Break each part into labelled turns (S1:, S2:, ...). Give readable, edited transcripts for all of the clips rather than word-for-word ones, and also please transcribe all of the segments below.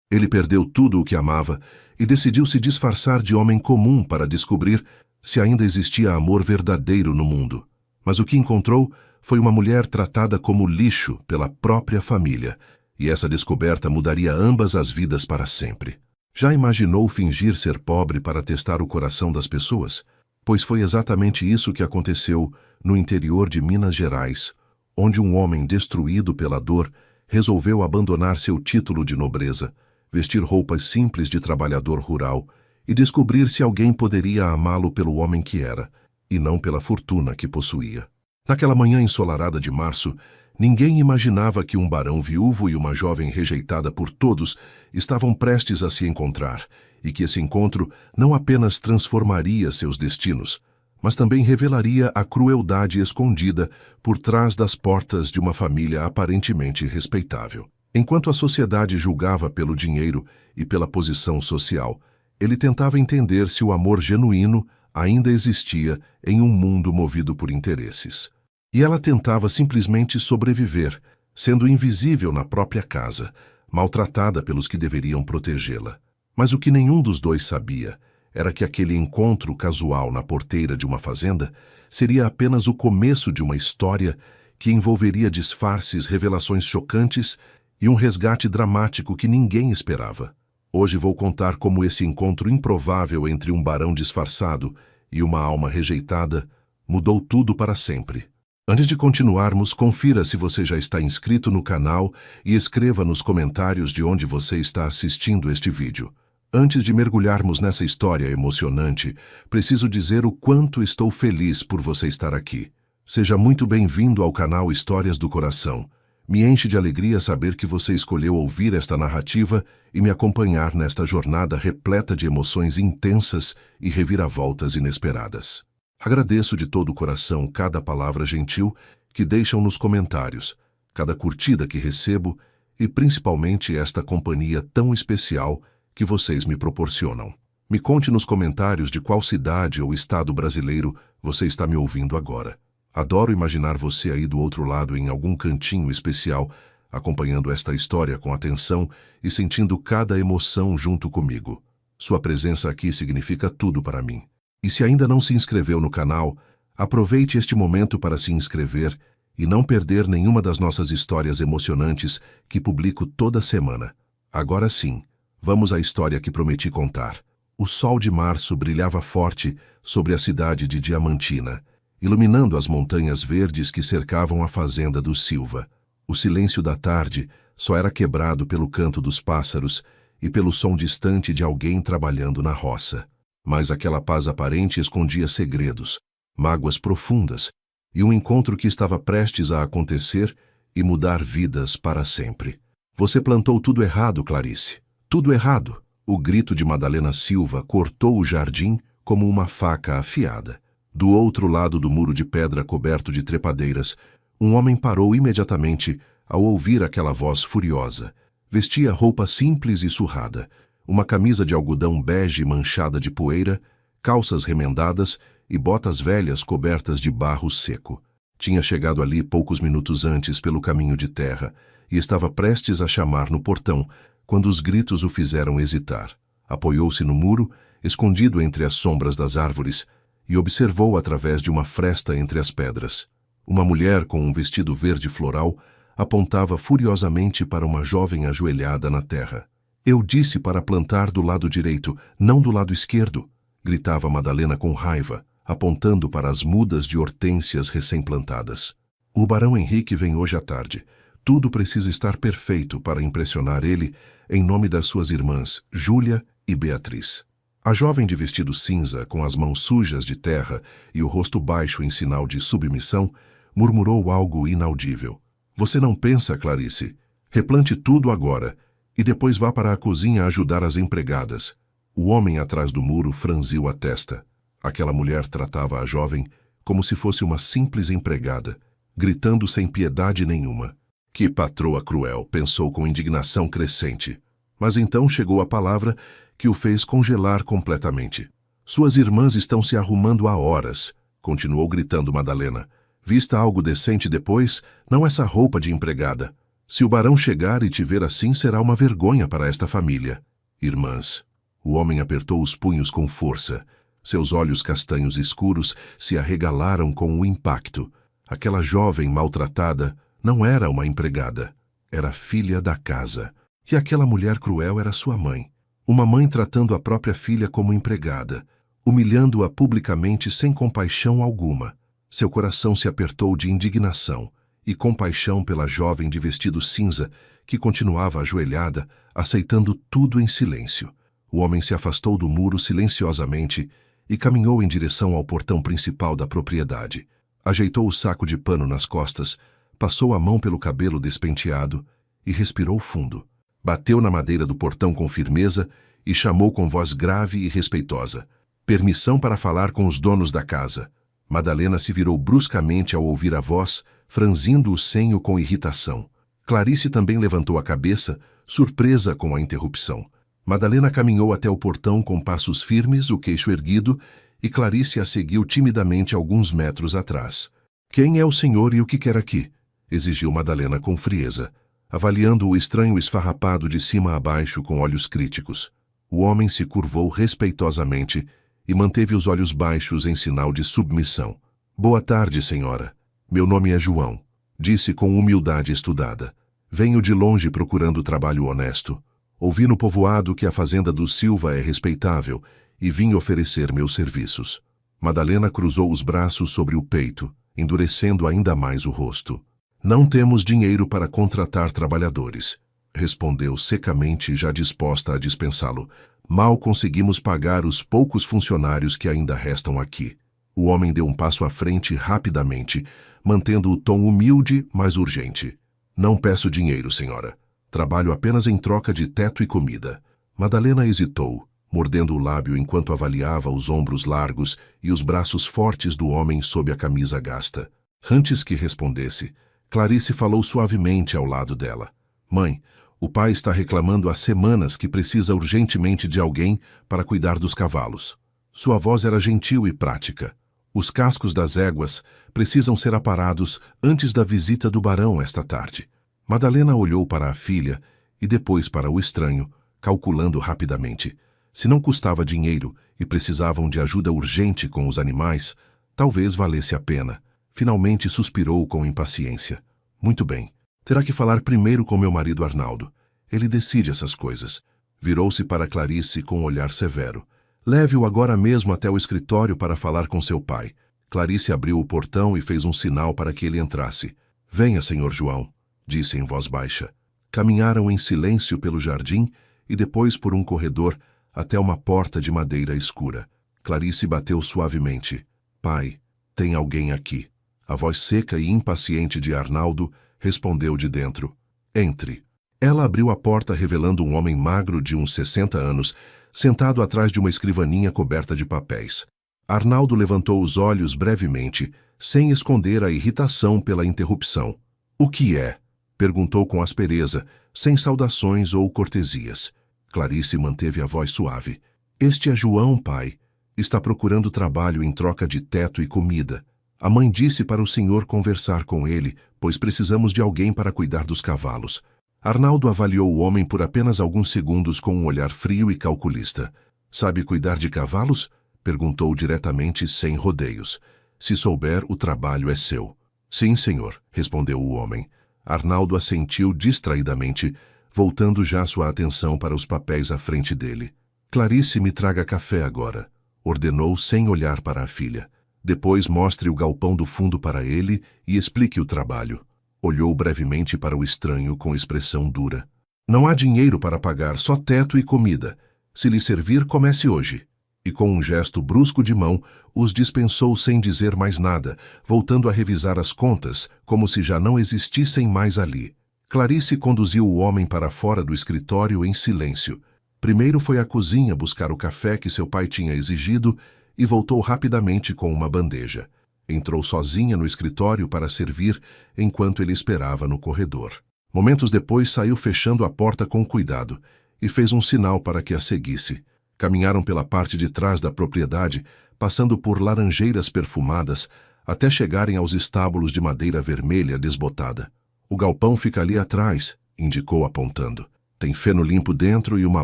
S1: Ele perdeu tudo o que amava e decidiu se disfarçar de homem comum para descobrir se ainda existia amor verdadeiro no mundo. Mas o que encontrou foi uma mulher tratada como lixo pela própria família, e essa descoberta mudaria ambas as vidas para sempre. Já imaginou fingir ser pobre para testar o coração das pessoas? Pois foi exatamente isso que aconteceu no interior de Minas Gerais, onde um homem destruído pela dor resolveu abandonar seu título de nobreza, vestir roupas simples de trabalhador rural e descobrir se alguém poderia amá-lo pelo homem que era, e não pela fortuna que possuía. Naquela manhã ensolarada de março, ninguém imaginava que um barão viúvo e uma jovem rejeitada por todos estavam prestes a se encontrar, e que esse encontro não apenas transformaria seus destinos, mas também revelaria a crueldade escondida por trás das portas de uma família aparentemente respeitável. Enquanto a sociedade julgava pelo dinheiro e pela posição social, ele tentava entender se o amor genuíno ainda existia em um mundo movido por interesses. E ela tentava simplesmente sobreviver, sendo invisível na própria casa, maltratada pelos que deveriam protegê-la. Mas o que nenhum dos dois sabia era que aquele encontro casual na porteira de uma fazenda seria apenas o começo de uma história que envolveria disfarces, revelações chocantes e um resgate dramático que ninguém esperava. Hoje vou contar como esse encontro improvável entre um barão disfarçado e uma alma rejeitada mudou tudo para sempre. Antes de continuarmos, confira se você já está inscrito no canal e escreva nos comentários de onde você está assistindo este vídeo. Antes de mergulharmos nessa história emocionante, preciso dizer o quanto estou feliz por você estar aqui. Seja muito bem-vindo ao canal Histórias do Coração. Me enche de alegria saber que você escolheu ouvir esta narrativa e me acompanhar nesta jornada repleta de emoções intensas e reviravoltas inesperadas. Agradeço de todo o coração cada palavra gentil que deixam nos comentários, cada curtida que recebo e principalmente esta companhia tão especial que vocês me proporcionam. Me conte nos comentários de qual cidade ou estado brasileiro você está me ouvindo agora. Adoro imaginar você aí do outro lado em algum cantinho especial, acompanhando esta história com atenção e sentindo cada emoção junto comigo. Sua presença aqui significa tudo para mim. E se ainda não se inscreveu no canal, aproveite este momento para se inscrever e não perder nenhuma das nossas histórias emocionantes que publico toda semana. Agora sim, vamos à história que prometi contar. O sol de março brilhava forte sobre a cidade de Diamantina, iluminando as montanhas verdes que cercavam a fazenda do Silva. O silêncio da tarde só era quebrado pelo canto dos pássaros e pelo som distante de alguém trabalhando na roça. Mas aquela paz aparente escondia segredos, mágoas profundas e um encontro que estava prestes a acontecer e mudar vidas para sempre. Você plantou tudo errado, Clarice. Tudo errado. O grito de Madalena Silva cortou o jardim como uma faca afiada. Do outro lado do muro de pedra coberto de trepadeiras, um homem parou imediatamente ao ouvir aquela voz furiosa. Vestia roupa simples e surrada, uma camisa de algodão bege manchada de poeira, calças remendadas e botas velhas cobertas de barro seco. Tinha chegado ali poucos minutos antes pelo caminho de terra e estava prestes a chamar no portão, quando os gritos o fizeram hesitar. Apoiou-se no muro, escondido entre as sombras das árvores, e observou através de uma fresta entre as pedras. Uma mulher com um vestido verde floral apontava furiosamente para uma jovem ajoelhada na terra. Eu disse para plantar do lado direito, não do lado esquerdo, gritava Madalena com raiva, apontando para as mudas de hortênsias recém-plantadas. O barão Henrique vem hoje à tarde. Tudo precisa estar perfeito para impressionar ele em nome das suas irmãs, Júlia e Beatriz. A jovem de vestido cinza, com as mãos sujas de terra e o rosto baixo em sinal de submissão, murmurou algo inaudível. Você não pensa, Clarice? Replante tudo agora e depois vá para a cozinha ajudar as empregadas. O homem atrás do muro franziu a testa. Aquela mulher tratava a jovem como se fosse uma simples empregada, gritando sem piedade nenhuma. Que patroa cruel, pensou com indignação crescente. Mas então chegou a palavra que o fez congelar completamente. Suas irmãs estão se arrumando há horas, continuou gritando Madalena. Vista algo decente depois, não essa roupa de empregada. Se o barão chegar e te ver assim, será uma vergonha para esta família. Irmãs. O homem apertou os punhos com força. Seus olhos castanhos escuros se arregalaram com o impacto. Aquela jovem maltratada não era uma empregada. Era filha da casa. E aquela mulher cruel era sua mãe. Uma mãe tratando a própria filha como empregada, humilhando-a publicamente sem compaixão alguma. Seu coração se apertou de indignação e compaixão pela jovem de vestido cinza que continuava ajoelhada, aceitando tudo em silêncio. O homem se afastou do muro silenciosamente e caminhou em direção ao portão principal da propriedade. Ajeitou o saco de pano nas costas, passou a mão pelo cabelo despenteado e respirou fundo. Bateu na madeira do portão com firmeza e chamou com voz grave e respeitosa: permissão para falar com os donos da casa. Madalena se virou bruscamente ao ouvir a voz, franzindo o senho com irritação. Clarice também levantou a cabeça, surpresa com a interrupção. Madalena caminhou até o portão com passos firmes, o queixo erguido, e Clarice a seguiu timidamente alguns metros atrás. «Quem é o senhor e o que quer aqui?» exigiu Madalena com frieza, avaliando o estranho esfarrapado de cima a baixo com olhos críticos. O homem se curvou respeitosamente e manteve os olhos baixos em sinal de submissão. «Boa tarde, senhora. Meu nome é João», disse com humildade estudada. «Venho de longe procurando trabalho honesto. Ouvi no povoado que a fazenda do Silva é respeitável e vim oferecer meus serviços». Madalena cruzou os braços sobre o peito, endurecendo ainda mais o rosto. «Não temos dinheiro para contratar trabalhadores», respondeu secamente, já disposta a dispensá-lo. «Mal conseguimos pagar os poucos funcionários que ainda restam aqui». O homem deu um passo à frente rapidamente, mantendo o tom humilde, mas urgente. «Não peço dinheiro, senhora. Trabalho apenas em troca de teto e comida». Madalena hesitou, mordendo o lábio enquanto avaliava os ombros largos e os braços fortes do homem sob a camisa gasta. Antes que respondesse, Clarice falou suavemente ao lado dela. «Mãe, o pai está reclamando há semanas que precisa urgentemente de alguém para cuidar dos cavalos». Sua voz era gentil e prática. «Os cascos das éguas precisam ser aparados antes da visita do barão esta tarde». Madalena olhou para a filha e depois para o estranho, calculando rapidamente. Se não custava dinheiro e precisavam de ajuda urgente com os animais, talvez valesse a pena. Finalmente suspirou com impaciência. «Muito bem. Terá que falar primeiro com meu marido Arnaldo. Ele decide essas coisas». Virou-se para Clarice com um olhar severo. «Leve-o agora mesmo até o escritório para falar com seu pai». Clarice abriu o portão e fez um sinal para que ele entrasse. «Venha, senhor João», disse em voz baixa. Caminharam em silêncio pelo jardim e depois por um corredor até uma porta de madeira escura. Clarice bateu suavemente. «Pai, tem alguém aqui». A voz seca e impaciente de Arnaldo respondeu de dentro. «Entre». Ela abriu a porta revelando um homem magro de uns 60 anos, sentado atrás de uma escrivaninha coberta de papéis. Arnaldo levantou os olhos brevemente, sem esconder a irritação pela interrupção. «O que é?» perguntou com aspereza, sem saudações ou cortesias. Clarice manteve a voz suave. «Este é João, pai. Está procurando trabalho em troca de teto e comida. A mãe disse para o senhor conversar com ele, pois precisamos de alguém para cuidar dos cavalos». Arnaldo avaliou o homem por apenas alguns segundos com um olhar frio e calculista. «Sabe cuidar de cavalos?» perguntou diretamente, sem rodeios. «Se souber, o trabalho é seu». «Sim, senhor», respondeu o homem. Arnaldo assentiu distraidamente, voltando já sua atenção para os papéis à frente dele. «Clarice, me traga café agora», ordenou sem olhar para a filha. «Depois mostre o galpão do fundo para ele e explique o trabalho». Olhou brevemente para o estranho com expressão dura. «Não há dinheiro para pagar, só teto e comida. Se lhe servir, comece hoje». E com um gesto brusco de mão, os dispensou sem dizer mais nada, voltando a revisar as contas, como se já não existissem mais ali. Clarice conduziu o homem para fora do escritório em silêncio. Primeiro foi à cozinha buscar o café que seu pai tinha exigido e voltou rapidamente com uma bandeja. Entrou sozinha no escritório para servir enquanto ele esperava no corredor. Momentos depois saiu fechando a porta com cuidado e fez um sinal para que a seguisse. Caminharam pela parte de trás da propriedade, passando por laranjeiras perfumadas, até chegarem aos estábulos de madeira vermelha desbotada. O galpão fica ali atrás, indicou apontando. Tem feno limpo dentro e uma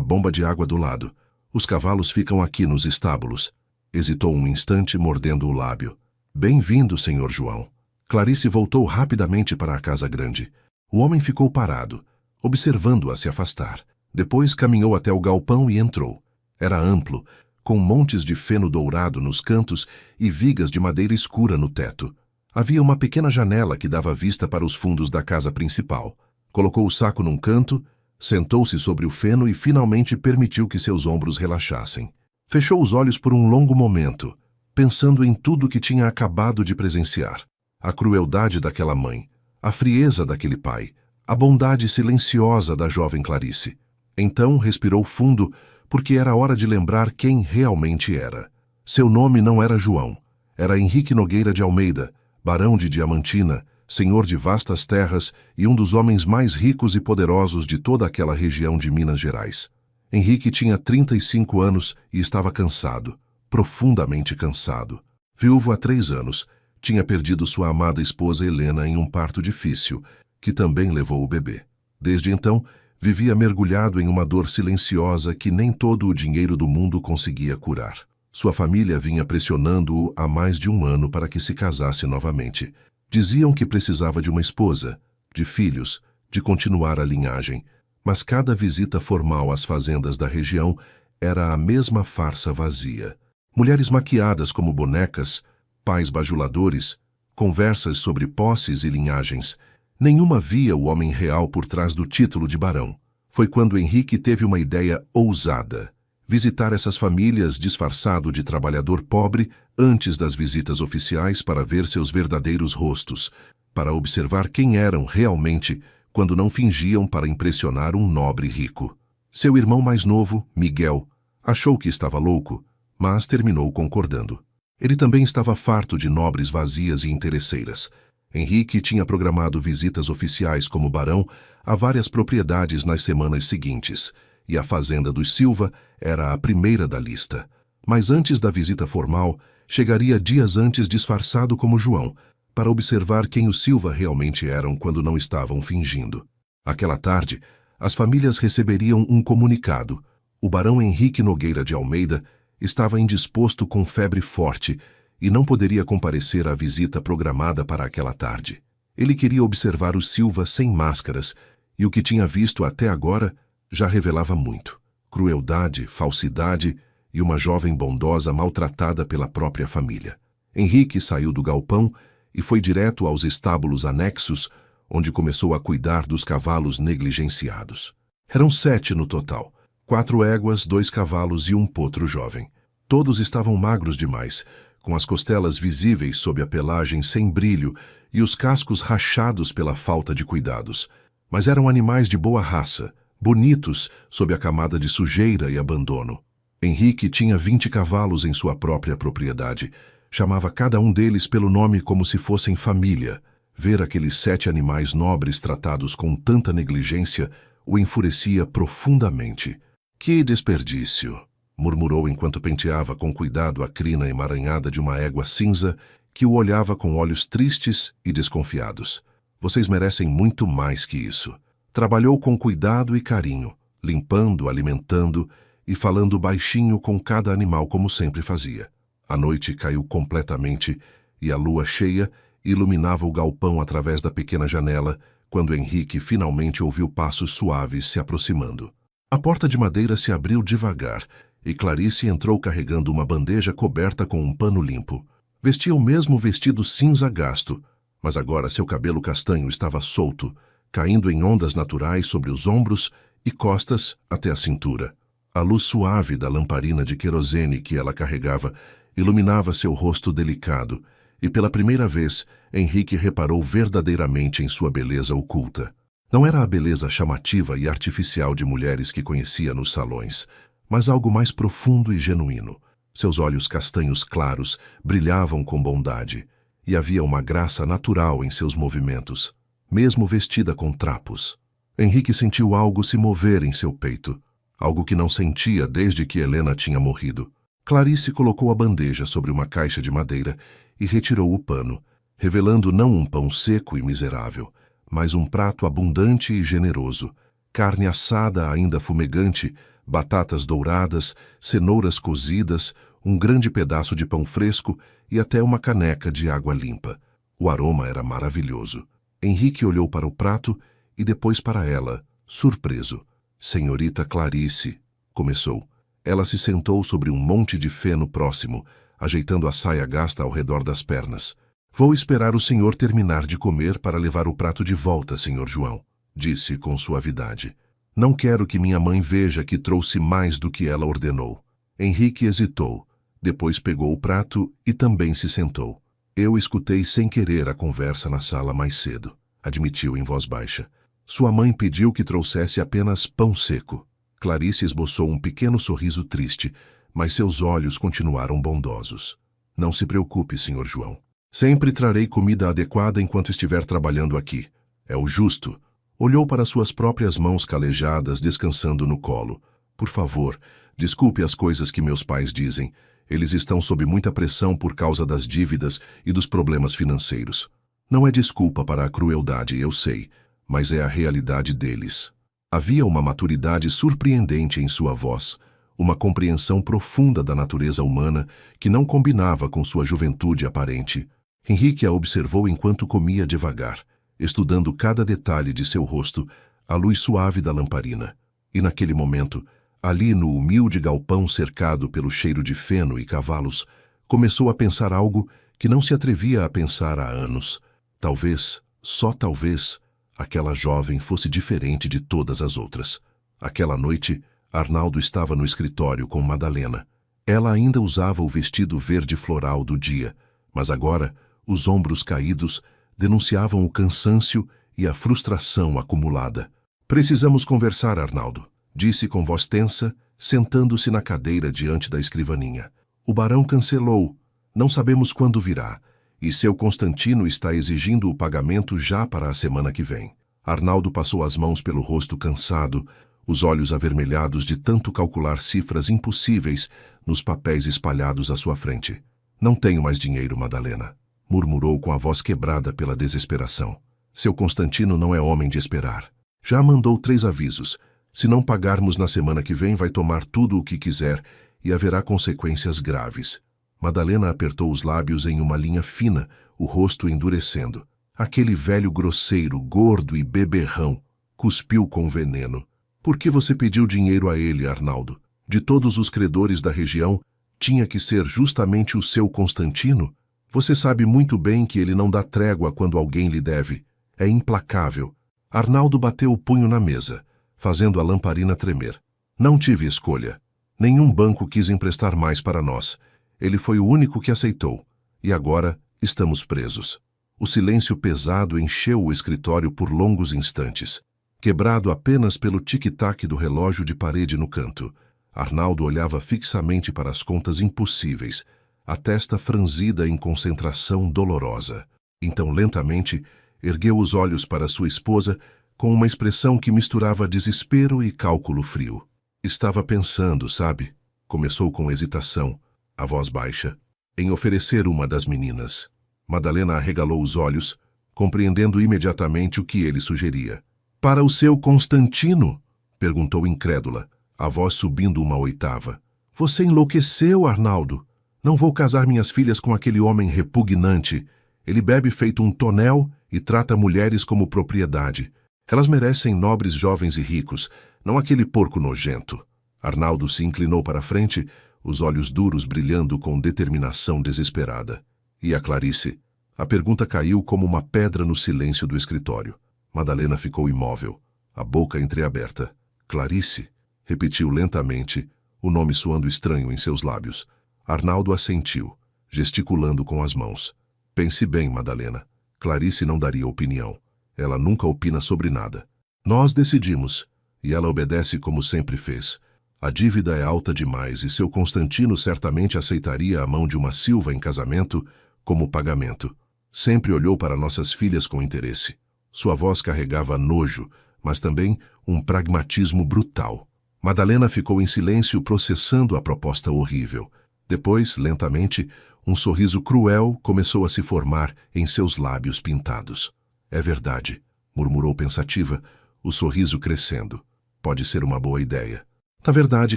S1: bomba de água do lado. Os cavalos ficam aqui nos estábulos. Hesitou um instante, mordendo o lábio. Bem-vindo, Sr. João. Clarice voltou rapidamente para a casa grande. O homem ficou parado, observando-a se afastar. Depois caminhou até o galpão e entrou. Era amplo, com montes de feno dourado nos cantos e vigas de madeira escura no teto. Havia uma pequena janela que dava vista para os fundos da casa principal. Colocou o saco num canto, sentou-se sobre o feno e finalmente permitiu que seus ombros relaxassem. Fechou os olhos por um longo momento, pensando em tudo que tinha acabado de presenciar. A crueldade daquela mãe, a frieza daquele pai, a bondade silenciosa da jovem Clarice. Então respirou fundo, porque era hora de lembrar quem realmente era. Seu nome não era João, era Henrique Nogueira de Almeida, barão de Diamantina, senhor de vastas terras e um dos homens mais ricos e poderosos de toda aquela região de Minas Gerais. Henrique tinha 35 anos e estava cansado, profundamente cansado. Viúvo há 3 anos, tinha perdido sua amada esposa Helena em um parto difícil, que também levou o bebê. Desde então, vivia mergulhado em uma dor silenciosa que nem todo o dinheiro do mundo conseguia curar. Sua família vinha pressionando-o há mais de 1 ano para que se casasse novamente. Diziam que precisava de uma esposa, de filhos, de continuar a linhagem, mas cada visita formal às fazendas da região era a mesma farsa vazia. Mulheres maquiadas como bonecas, pais bajuladores, conversas sobre posses e linhagens. Nenhuma via o homem real por trás do título de barão. Foi quando Henrique teve uma ideia ousada: visitar essas famílias disfarçado de trabalhador pobre antes das visitas oficiais para ver seus verdadeiros rostos, para observar quem eram realmente quando não fingiam para impressionar um nobre rico. Seu irmão mais novo, Miguel, achou que estava louco, mas terminou concordando. Ele também estava farto de nobres vazias e interesseiras. Henrique tinha programado visitas oficiais como barão a várias propriedades nas semanas seguintes, e a fazenda dos Silva era a primeira da lista. Mas antes da visita formal, chegaria dias antes disfarçado como João, para observar quem os Silva realmente eram quando não estavam fingindo. Aquela tarde, as famílias receberiam um comunicado. O barão Henrique Nogueira de Almeida estava indisposto com febre forte e não poderia comparecer à visita programada para aquela tarde. Ele queria observar os Silva sem máscaras, e o que tinha visto até agora já revelava muito: crueldade, falsidade e uma jovem bondosa maltratada pela própria família. Henrique saiu do galpão e foi direto aos estábulos anexos, onde começou a cuidar dos cavalos negligenciados. Eram 7 no total: 4 éguas, 2 cavalos e um potro jovem. Todos estavam magros demais, com as costelas visíveis sob a pelagem sem brilho e os cascos rachados pela falta de cuidados. Mas eram animais de boa raça, bonitos sob a camada de sujeira e abandono. Henrique tinha 20 cavalos em sua própria propriedade. Chamava cada um deles pelo nome como se fossem família. Ver aqueles 7 animais nobres tratados com tanta negligência o enfurecia profundamente. Que desperdício! Murmurou enquanto penteava com cuidado a crina emaranhada de uma égua cinza que o olhava com olhos tristes e desconfiados. Vocês merecem muito mais que isso. Trabalhou com cuidado e carinho, limpando, alimentando e falando baixinho com cada animal como sempre fazia. A noite caiu completamente e a lua cheia iluminava o galpão através da pequena janela quando Henrique finalmente ouviu passos suaves se aproximando. A porta de madeira se abriu devagar e Clarice entrou carregando uma bandeja coberta com um pano limpo. Vestia o mesmo vestido cinza gasto, mas agora seu cabelo castanho estava solto, caindo em ondas naturais sobre os ombros e costas até a cintura. A luz suave da lamparina de querosene que ela carregava iluminava seu rosto delicado, e pela primeira vez Henrique reparou verdadeiramente em sua beleza oculta. Não era a beleza chamativa e artificial de mulheres que conhecia nos salões, mas algo mais profundo e genuíno. Seus olhos castanhos claros brilhavam com bondade, e havia uma graça natural em seus movimentos, mesmo vestida com trapos. Henrique sentiu algo se mover em seu peito, algo que não sentia desde que Helena tinha morrido. Clarice colocou a bandeja sobre uma caixa de madeira e retirou o pano, revelando não um pão seco e miserável, mais um prato abundante e generoso. Carne assada ainda fumegante, batatas douradas, cenouras cozidas, um grande pedaço de pão fresco e até uma caneca de água limpa. O aroma era maravilhoso. Henrique olhou para o prato e depois para ela, surpreso. Senhorita Clarice, começou. Ela se sentou sobre um monte de feno próximo, ajeitando a saia gasta ao redor das pernas. Vou esperar o senhor terminar de comer para levar o prato de volta, senhor João, disse com suavidade. Não quero que minha mãe veja que trouxe mais do que ela ordenou. Henrique hesitou. Depois pegou o prato e também se sentou. Eu escutei sem querer a conversa na sala mais cedo, admitiu em voz baixa. Sua mãe pediu que trouxesse apenas pão seco. Clarice esboçou um pequeno sorriso triste, mas seus olhos continuaram bondosos. Não se preocupe, senhor João. Sempre trarei comida adequada enquanto estiver trabalhando aqui. É o justo. Olhou para suas próprias mãos calejadas descansando no colo. Por favor, desculpe as coisas que meus pais dizem. Eles estão sob muita pressão por causa das dívidas e dos problemas financeiros. Não é desculpa para a crueldade, eu sei, mas é a realidade deles. Havia uma maturidade surpreendente em sua voz, uma compreensão profunda da natureza humana que não combinava com sua juventude aparente. Henrique a observou enquanto comia devagar, estudando cada detalhe de seu rosto à luz suave da lamparina. E naquele momento, ali no humilde galpão cercado pelo cheiro de feno e cavalos, começou a pensar algo que não se atrevia a pensar há anos. Talvez, só talvez, aquela jovem fosse diferente de todas as outras. Aquela noite, Arnaldo estava no escritório com Madalena. Ela ainda usava o vestido verde floral do dia, mas agora, os ombros caídos denunciavam o cansaço e a frustração acumulada. Precisamos conversar, Arnaldo, disse com voz tensa, sentando-se na cadeira diante da escrivaninha. O barão cancelou. Não sabemos quando virá. E seu Constantino está exigindo o pagamento já para a semana que vem. Arnaldo passou as mãos pelo rosto cansado, os olhos avermelhados de tanto calcular cifras impossíveis nos papéis espalhados à sua frente. Não tenho mais dinheiro, Madalena, murmurou com a voz quebrada pela desesperação. Seu Constantino não é homem de esperar. Já mandou 3 avisos. Se não pagarmos na semana que vem, vai tomar tudo o que quiser e haverá consequências graves. Madalena apertou os lábios em uma linha fina, o rosto endurecendo. Aquele velho grosseiro, gordo e beberrão, cuspiu com veneno. Por que você pediu dinheiro a ele, Arnaldo? De todos os credores da região, tinha que ser justamente o seu Constantino? Você sabe muito bem que ele não dá trégua quando alguém lhe deve. É implacável. Arnaldo bateu o punho na mesa, fazendo a lamparina tremer. Não tive escolha. Nenhum banco quis emprestar mais para nós. Ele foi o único que aceitou. E agora estamos presos. O silêncio pesado encheu o escritório por longos instantes, quebrado apenas pelo tic-tac do relógio de parede no canto. Arnaldo olhava fixamente para as contas impossíveis, a testa franzida em concentração dolorosa. Então, lentamente, ergueu os olhos para sua esposa com uma expressão que misturava desespero e cálculo frio. Estava pensando, sabe? Começou com hesitação, a voz baixa, em oferecer uma das meninas. Madalena arregalou os olhos, compreendendo imediatamente o que ele sugeria. Para o seu Constantino? Perguntou incrédula, a voz subindo uma oitava. Você enlouqueceu, Arnaldo. Não vou casar minhas filhas com aquele homem repugnante. Ele bebe feito um tonel e trata mulheres como propriedade. Elas merecem nobres jovens e ricos, não aquele porco nojento. Arnaldo se inclinou para a frente, os olhos duros brilhando com determinação desesperada. E a Clarice? A pergunta caiu como uma pedra no silêncio do escritório. Madalena ficou imóvel, a boca entreaberta. Clarice? Repetiu lentamente, o nome soando estranho em seus lábios. Arnaldo assentiu, gesticulando com as mãos. Pense bem, Madalena. Clarice não daria opinião. Ela nunca opina sobre nada. Nós decidimos, e ela obedece como sempre fez. A dívida é alta demais e seu Constantino certamente aceitaria a mão de uma Silva em casamento como pagamento. Sempre olhou para nossas filhas com interesse. Sua voz carregava nojo, mas também um pragmatismo brutal. Madalena ficou em silêncio processando a proposta horrível. Depois, lentamente, um sorriso cruel começou a se formar em seus lábios pintados. É verdade, murmurou pensativa, o sorriso crescendo. Pode ser uma boa ideia. Na verdade,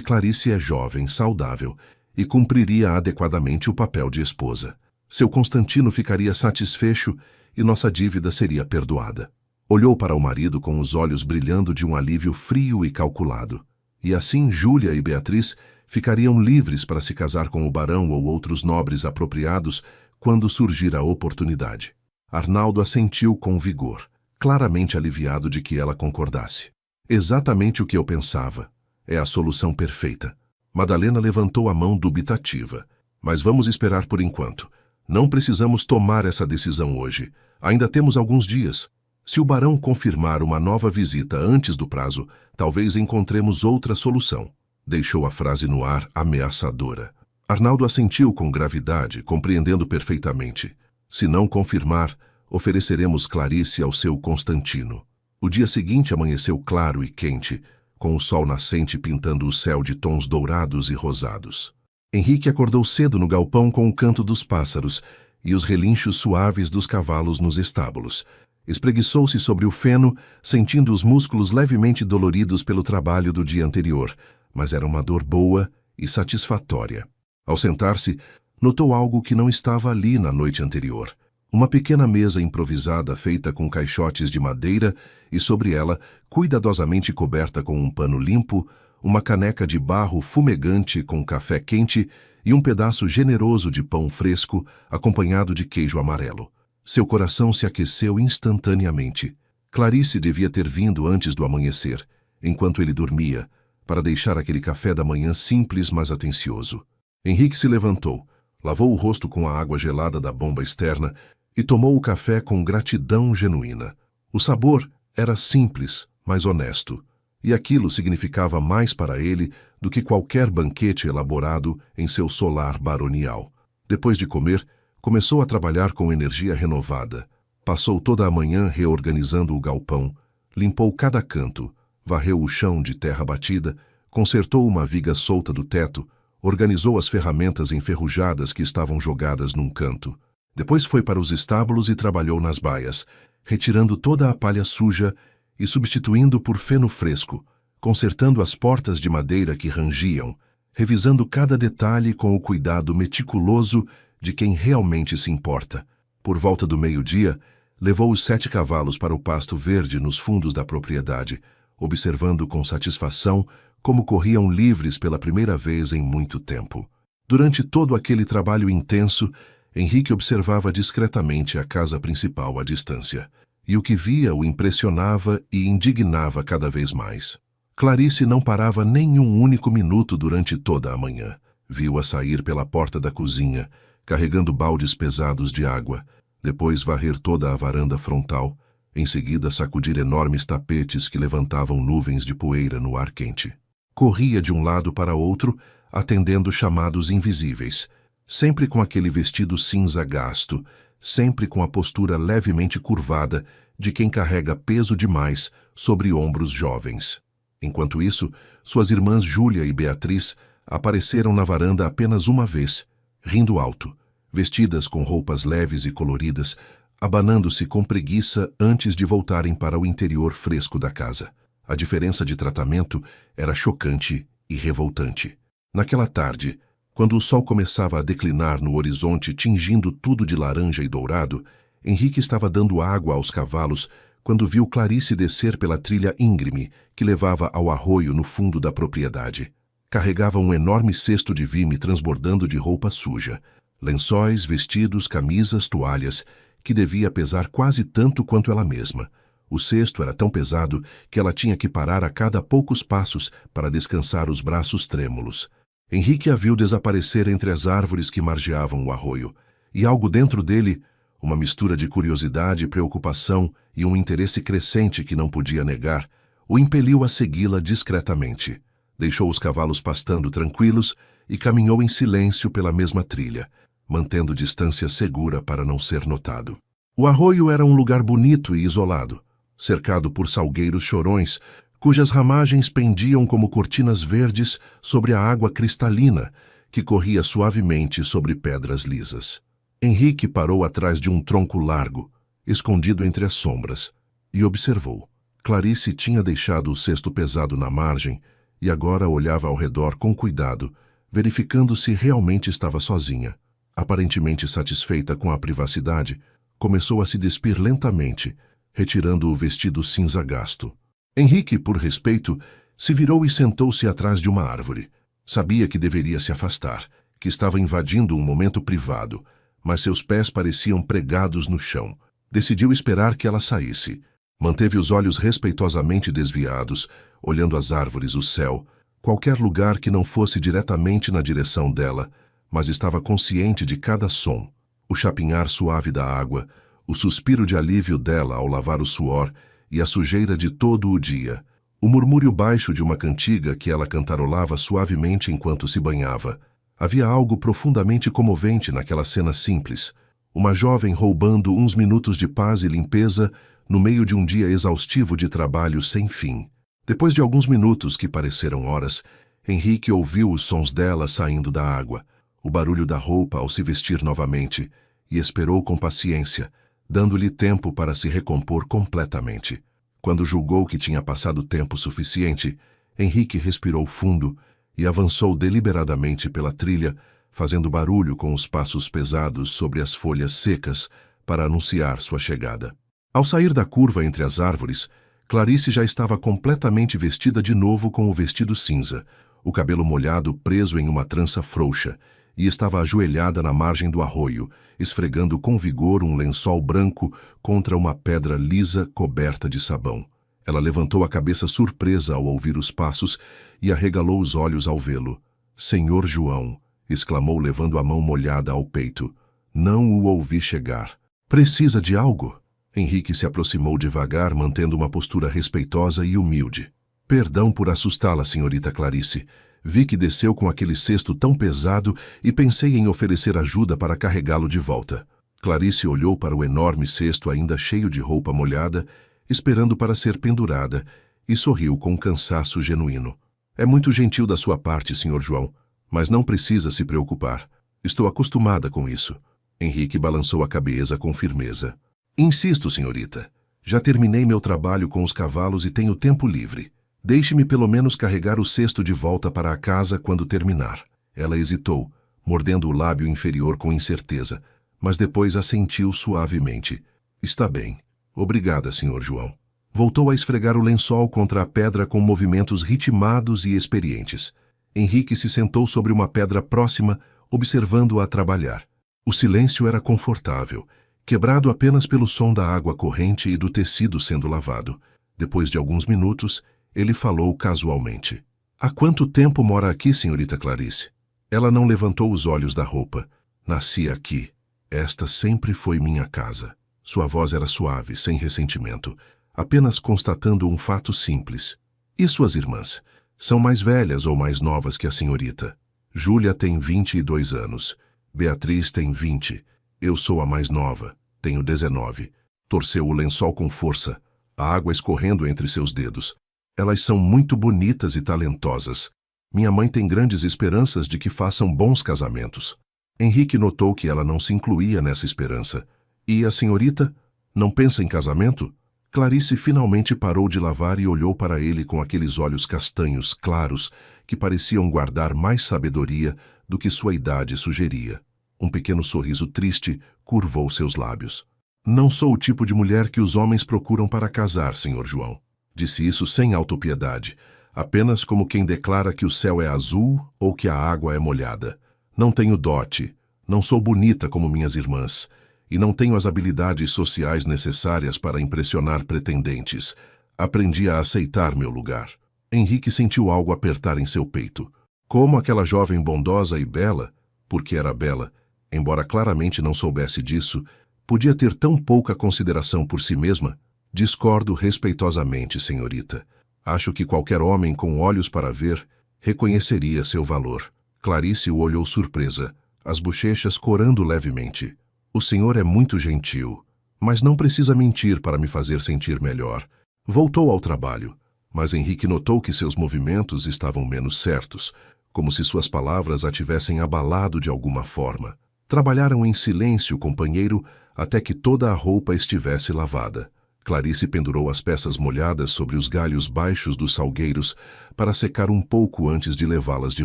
S1: Clarice é jovem, saudável e cumpriria adequadamente o papel de esposa. Seu Constantino ficaria satisfecho e nossa dívida seria perdoada. Olhou para o marido com os olhos brilhando de um alívio frio e calculado. E assim Júlia e Beatriz ficariam livres para se casar com o barão ou outros nobres apropriados quando surgir a oportunidade. Arnaldo assentiu com vigor, claramente aliviado de que ela concordasse. Exatamente o que eu pensava. É a solução perfeita. Madalena levantou a mão dubitativa. Mas vamos esperar por enquanto. Não precisamos tomar essa decisão hoje. Ainda temos alguns dias. Se o barão confirmar uma nova visita antes do prazo, talvez encontremos outra solução. Deixou a frase no ar ameaçadora. Arnaldo assentiu com gravidade, compreendendo perfeitamente. Se não confirmar, ofereceremos Clarice ao seu Constantino. O dia seguinte amanheceu claro e quente, com o sol nascente pintando o céu de tons dourados e rosados. Henrique acordou cedo no galpão com o canto dos pássaros e os relinchos suaves dos cavalos nos estábulos. Espreguiçou-se sobre o feno, sentindo os músculos levemente doloridos pelo trabalho do dia anterior, mas era uma dor boa e satisfatória. Ao sentar-se, notou algo que não estava ali na noite anterior. Uma pequena mesa improvisada feita com caixotes de madeira e sobre ela, cuidadosamente coberta com um pano limpo, uma caneca de barro fumegante com café quente e um pedaço generoso de pão fresco acompanhado de queijo amarelo. Seu coração se aqueceu instantaneamente. Clarice devia ter vindo antes do amanhecer, enquanto ele dormia, para deixar aquele café da manhã simples, mas atencioso. Henrique se levantou, lavou o rosto com a água gelada da bomba externa e tomou o café com gratidão genuína. O sabor era simples, mas honesto, e aquilo significava mais para ele do que qualquer banquete elaborado em seu solar baronial. Depois de comer, começou a trabalhar com energia renovada. Passou toda a manhã reorganizando o galpão, limpou cada canto, varreu o chão de terra batida, consertou uma viga solta do teto, organizou as ferramentas enferrujadas que estavam jogadas num canto. Depois foi para os estábulos e trabalhou nas baias, retirando toda a palha suja e substituindo por feno fresco, consertando as portas de madeira que rangiam, revisando cada detalhe com o cuidado meticuloso de quem realmente se importa. Por volta do meio-dia, levou os 7 cavalos para o pasto verde nos fundos da propriedade, observando com satisfação como corriam livres pela primeira vez em muito tempo. Durante todo aquele trabalho intenso, Henrique observava discretamente a casa principal à distância, e o que via o impressionava e indignava cada vez mais. Clarice não parava nem um único minuto durante toda a manhã. Viu-a sair pela porta da cozinha, carregando baldes pesados de água, depois varrer toda a varanda frontal, em seguida sacudir enormes tapetes que levantavam nuvens de poeira no ar quente. Corria de um lado para outro, atendendo chamados invisíveis, sempre com aquele vestido cinza gasto, sempre com a postura levemente curvada de quem carrega peso demais sobre ombros jovens. Enquanto isso, suas irmãs Júlia e Beatriz apareceram na varanda apenas uma vez, rindo alto, vestidas com roupas leves e coloridas, abanando-se com preguiça antes de voltarem para o interior fresco da casa. A diferença de tratamento era chocante e revoltante. Naquela tarde, quando o sol começava a declinar no horizonte, tingindo tudo de laranja e dourado, Henrique estava dando água aos cavalos quando viu Clarice descer pela trilha íngreme que levava ao arroio no fundo da propriedade. Carregava um enorme cesto de vime transbordando de roupa suja, lençóis, vestidos, camisas, toalhas, que devia pesar quase tanto quanto ela mesma. O cesto era tão pesado que ela tinha que parar a cada poucos passos para descansar os braços trêmulos. Henrique a viu desaparecer entre as árvores que margeavam o arroio, e algo dentro dele, uma mistura de curiosidade, preocupação e um interesse crescente que não podia negar, o impeliu a segui-la discretamente. Deixou os cavalos pastando tranquilos e caminhou em silêncio pela mesma trilha, mantendo distância segura para não ser notado. O arroio era um lugar bonito e isolado, cercado por salgueiros chorões, cujas ramagens pendiam como cortinas verdes sobre a água cristalina que corria suavemente sobre pedras lisas. Henrique parou atrás de um tronco largo, escondido entre as sombras. e observou. Clarice tinha deixado o cesto pesado na margem e agora olhava ao redor com cuidado, verificando se realmente estava sozinha. Aparentemente satisfeita com a privacidade, começou a se despir lentamente, retirando o vestido cinza gasto. Henrique, por respeito, se virou e sentou-se atrás de uma árvore. Sabia que deveria se afastar, que estava invadindo um momento privado, mas seus pés pareciam pregados no chão. Decidiu esperar que ela saísse. Manteve os olhos respeitosamente desviados, olhando as árvores, o céu, qualquer lugar que não fosse diretamente na direção dela, mas estava consciente de cada som, o chapinhar suave da água, o suspiro de alívio dela ao lavar o suor e a sujeira de todo o dia, o murmúrio baixo de uma cantiga que ela cantarolava suavemente enquanto se banhava. Havia algo profundamente comovente naquela cena simples, uma jovem roubando uns minutos de paz e limpeza no meio de um dia exaustivo de trabalho sem fim. Depois de alguns minutos que pareceram horas, Henrique ouviu os sons dela saindo da água, o barulho da roupa ao se vestir novamente, e esperou com paciência, dando-lhe tempo para se recompor completamente. Quando julgou que tinha passado tempo suficiente, Henrique respirou fundo e avançou deliberadamente pela trilha, fazendo barulho com os passos pesados sobre as folhas secas para anunciar sua chegada. Ao sair da curva entre as árvores, Clarice já estava completamente vestida de novo com o vestido cinza, o cabelo molhado preso em uma trança frouxa, e estava ajoelhada na margem do arroio, esfregando com vigor um lençol branco contra uma pedra lisa coberta de sabão. Ela levantou a cabeça surpresa ao ouvir os passos e arregalou os olhos ao vê-lo. "Senhor João", exclamou levando a mão molhada ao peito. "Não o ouvi chegar. Precisa de algo?" Henrique se aproximou devagar, mantendo uma postura respeitosa e humilde. "Perdão por assustá-la, senhorita Clarice. Vi que desceu com aquele cesto tão pesado e pensei em oferecer ajuda para carregá-lo de volta." Clarice olhou para o enorme cesto ainda cheio de roupa molhada, esperando para ser pendurada, e sorriu com cansaço genuíno. "É muito gentil da sua parte, senhor João, mas não precisa se preocupar. Estou acostumada com isso." Henrique balançou a cabeça com firmeza. "Insisto, senhorita. Já terminei meu trabalho com os cavalos e tenho tempo livre. Deixe-me pelo menos carregar o cesto de volta para a casa quando terminar." Ela hesitou, mordendo o lábio inferior com incerteza, mas depois assentiu suavemente. "Está bem. Obrigada, senhor João." Voltou a esfregar o lençol contra a pedra com movimentos ritmados e experientes. Henrique se sentou sobre uma pedra próxima, observando-a trabalhar. O silêncio era confortável, quebrado apenas pelo som da água corrente e do tecido sendo lavado. Depois de alguns minutos, ele falou casualmente. "Há quanto tempo mora aqui, senhorita Clarice?" Ela não levantou os olhos da roupa. "Nasci aqui. Esta sempre foi minha casa." Sua voz era suave, sem ressentimento, apenas constatando um fato simples. "E suas irmãs? São mais velhas ou mais novas que a senhorita?" "Júlia tem 22 anos. Beatriz tem 20. Eu sou a mais nova. Tenho 19. Torceu o lençol com força, a água escorrendo entre seus dedos. "Elas são muito bonitas e talentosas. Minha mãe tem grandes esperanças de que façam bons casamentos." Henrique notou que ela não se incluía nessa esperança. "E a senhorita? Não pensa em casamento?" Clarice finalmente parou de lavar e olhou para ele com aqueles olhos castanhos claros que pareciam guardar mais sabedoria do que sua idade sugeria. Um pequeno sorriso triste curvou seus lábios. "Não sou o tipo de mulher que os homens procuram para casar, senhor João." Disse isso sem autopiedade, apenas como quem declara que o céu é azul ou que a água é molhada. "Não tenho dote, não sou bonita como minhas irmãs, e não tenho as habilidades sociais necessárias para impressionar pretendentes. Aprendi a aceitar meu lugar." Henrique sentiu algo apertar em seu peito. Como aquela jovem bondosa e bela, porque era bela, embora claramente não soubesse disso, podia ter tão pouca consideração por si mesma? "Discordo respeitosamente, senhorita. Acho que qualquer homem com olhos para ver reconheceria seu valor." Clarice o olhou surpresa, as bochechas corando levemente. "O senhor é muito gentil, mas não precisa mentir para me fazer sentir melhor." Voltou ao trabalho, mas Henrique notou que seus movimentos estavam menos certos, como se suas palavras a tivessem abalado de alguma forma. Trabalharam em silêncio, companheiro, até que toda a roupa estivesse lavada. Clarice pendurou as peças molhadas sobre os galhos baixos dos salgueiros para secar um pouco antes de levá-las de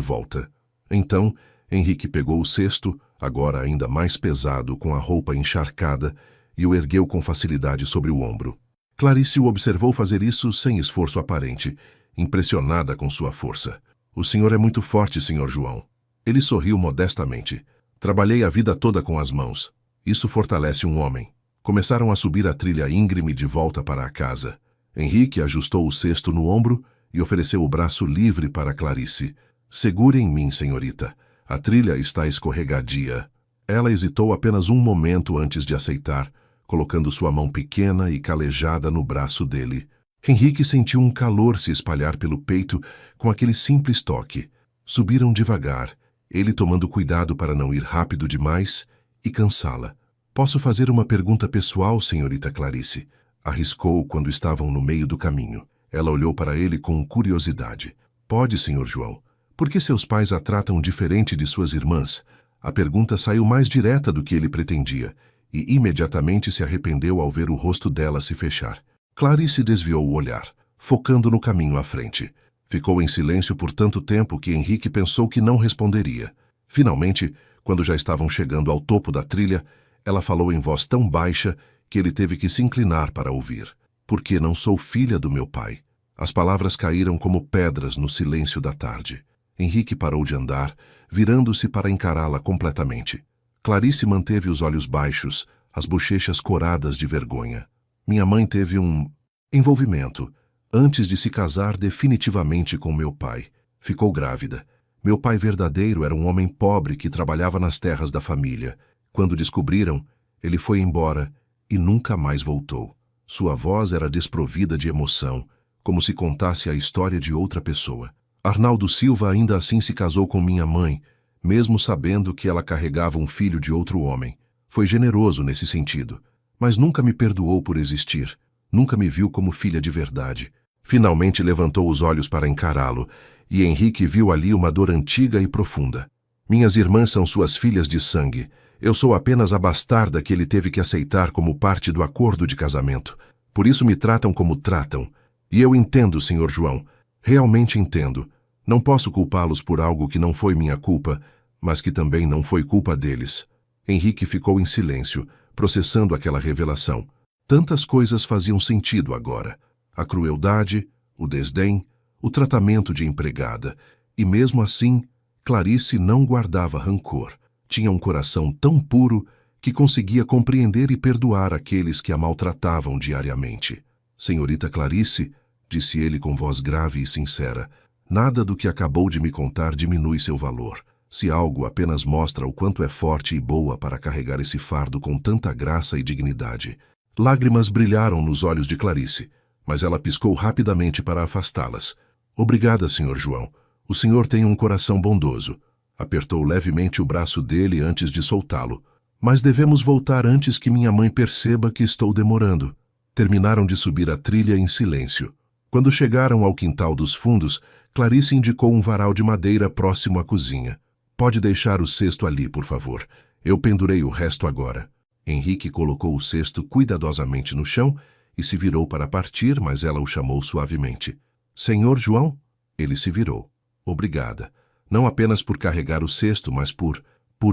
S1: volta. Então, Henrique pegou o cesto, agora ainda mais pesado com a roupa encharcada, e o ergueu com facilidade sobre o ombro. Clarice o observou fazer isso sem esforço aparente, impressionada com sua força. "O senhor é muito forte, senhor João." Ele sorriu modestamente. "Trabalhei a vida toda com as mãos. Isso fortalece um homem." Começaram a subir a trilha íngreme de volta para a casa. Henrique ajustou o cesto no ombro e ofereceu o braço livre para Clarice. "Segure em mim, senhorita. A trilha está escorregadia." Ela hesitou apenas um momento antes de aceitar, colocando sua mão pequena e calejada no braço dele. Henrique sentiu um calor se espalhar pelo peito com aquele simples toque. Subiram devagar, ele tomando cuidado para não ir rápido demais e cansá-la. "Posso fazer uma pergunta pessoal, senhorita Clarice?" Arriscou quando estavam no meio do caminho. Ela olhou para ele com curiosidade. "Pode, senhor João. Por que seus pais a tratam diferente de suas irmãs?" A pergunta saiu mais direta do que ele pretendia, e imediatamente se arrependeu ao ver o rosto dela se fechar. Clarice desviou o olhar, focando no caminho à frente. Ficou em silêncio por tanto tempo que Henrique pensou que não responderia. Finalmente, quando já estavam chegando ao topo da trilha, ela falou em voz tão baixa que ele teve que se inclinar para ouvir. "Porque não sou filha do meu pai." As palavras caíram como pedras no silêncio da tarde. Henrique parou de andar, virando-se para encará-la completamente. Clarice manteve os olhos baixos, as bochechas coradas de vergonha. "Minha mãe teve um envolvimento antes de se casar definitivamente com meu pai. Ficou grávida. Meu pai verdadeiro era um homem pobre que trabalhava nas terras da família. Quando descobriram, ele foi embora e nunca mais voltou. Sua voz era desprovida de emoção, como se contasse a história de outra pessoa. Arnaldo Silva ainda assim se casou com minha mãe, mesmo sabendo que ela carregava um filho de outro homem. Foi generoso nesse sentido, mas nunca me perdoou por existir. Nunca me viu como filha de verdade." Finalmente levantou os olhos para encará-lo, e Henrique viu ali uma dor antiga e profunda. "Minhas irmãs são suas filhas de sangue. Eu sou apenas a bastarda que ele teve que aceitar como parte do acordo de casamento. Por isso me tratam como tratam. E eu entendo, senhor João. Realmente entendo. Não posso culpá-los por algo que não foi minha culpa, mas que também não foi culpa deles." Henrique ficou em silêncio, processando aquela revelação. Tantas coisas faziam sentido agora. A crueldade, o desdém, o tratamento de empregada. E mesmo assim, Clarice não guardava rancor. Tinha um coração tão puro que conseguia compreender e perdoar aqueles que a maltratavam diariamente. "Senhorita Clarice", disse ele com voz grave e sincera, "nada do que acabou de me contar diminui seu valor. Se algo apenas mostra o quanto é forte e boa para carregar esse fardo com tanta graça e dignidade." Lágrimas brilharam nos olhos de Clarice, mas ela piscou rapidamente para afastá-las. "Obrigada, senhor João. O senhor tem um coração bondoso." Apertou levemente o braço dele antes de soltá-lo. "Mas devemos voltar antes que minha mãe perceba que estou demorando." Terminaram de subir a trilha em silêncio. Quando chegaram ao quintal dos fundos, Clarice indicou um varal de madeira próximo à cozinha. "Pode deixar o cesto ali, por favor. Eu pendurei o resto agora." Henrique colocou o cesto cuidadosamente no chão e se virou para partir, mas ela o chamou suavemente. "Senhor João?" Ele se virou. "Obrigada. Não apenas por carregar o cesto, mas por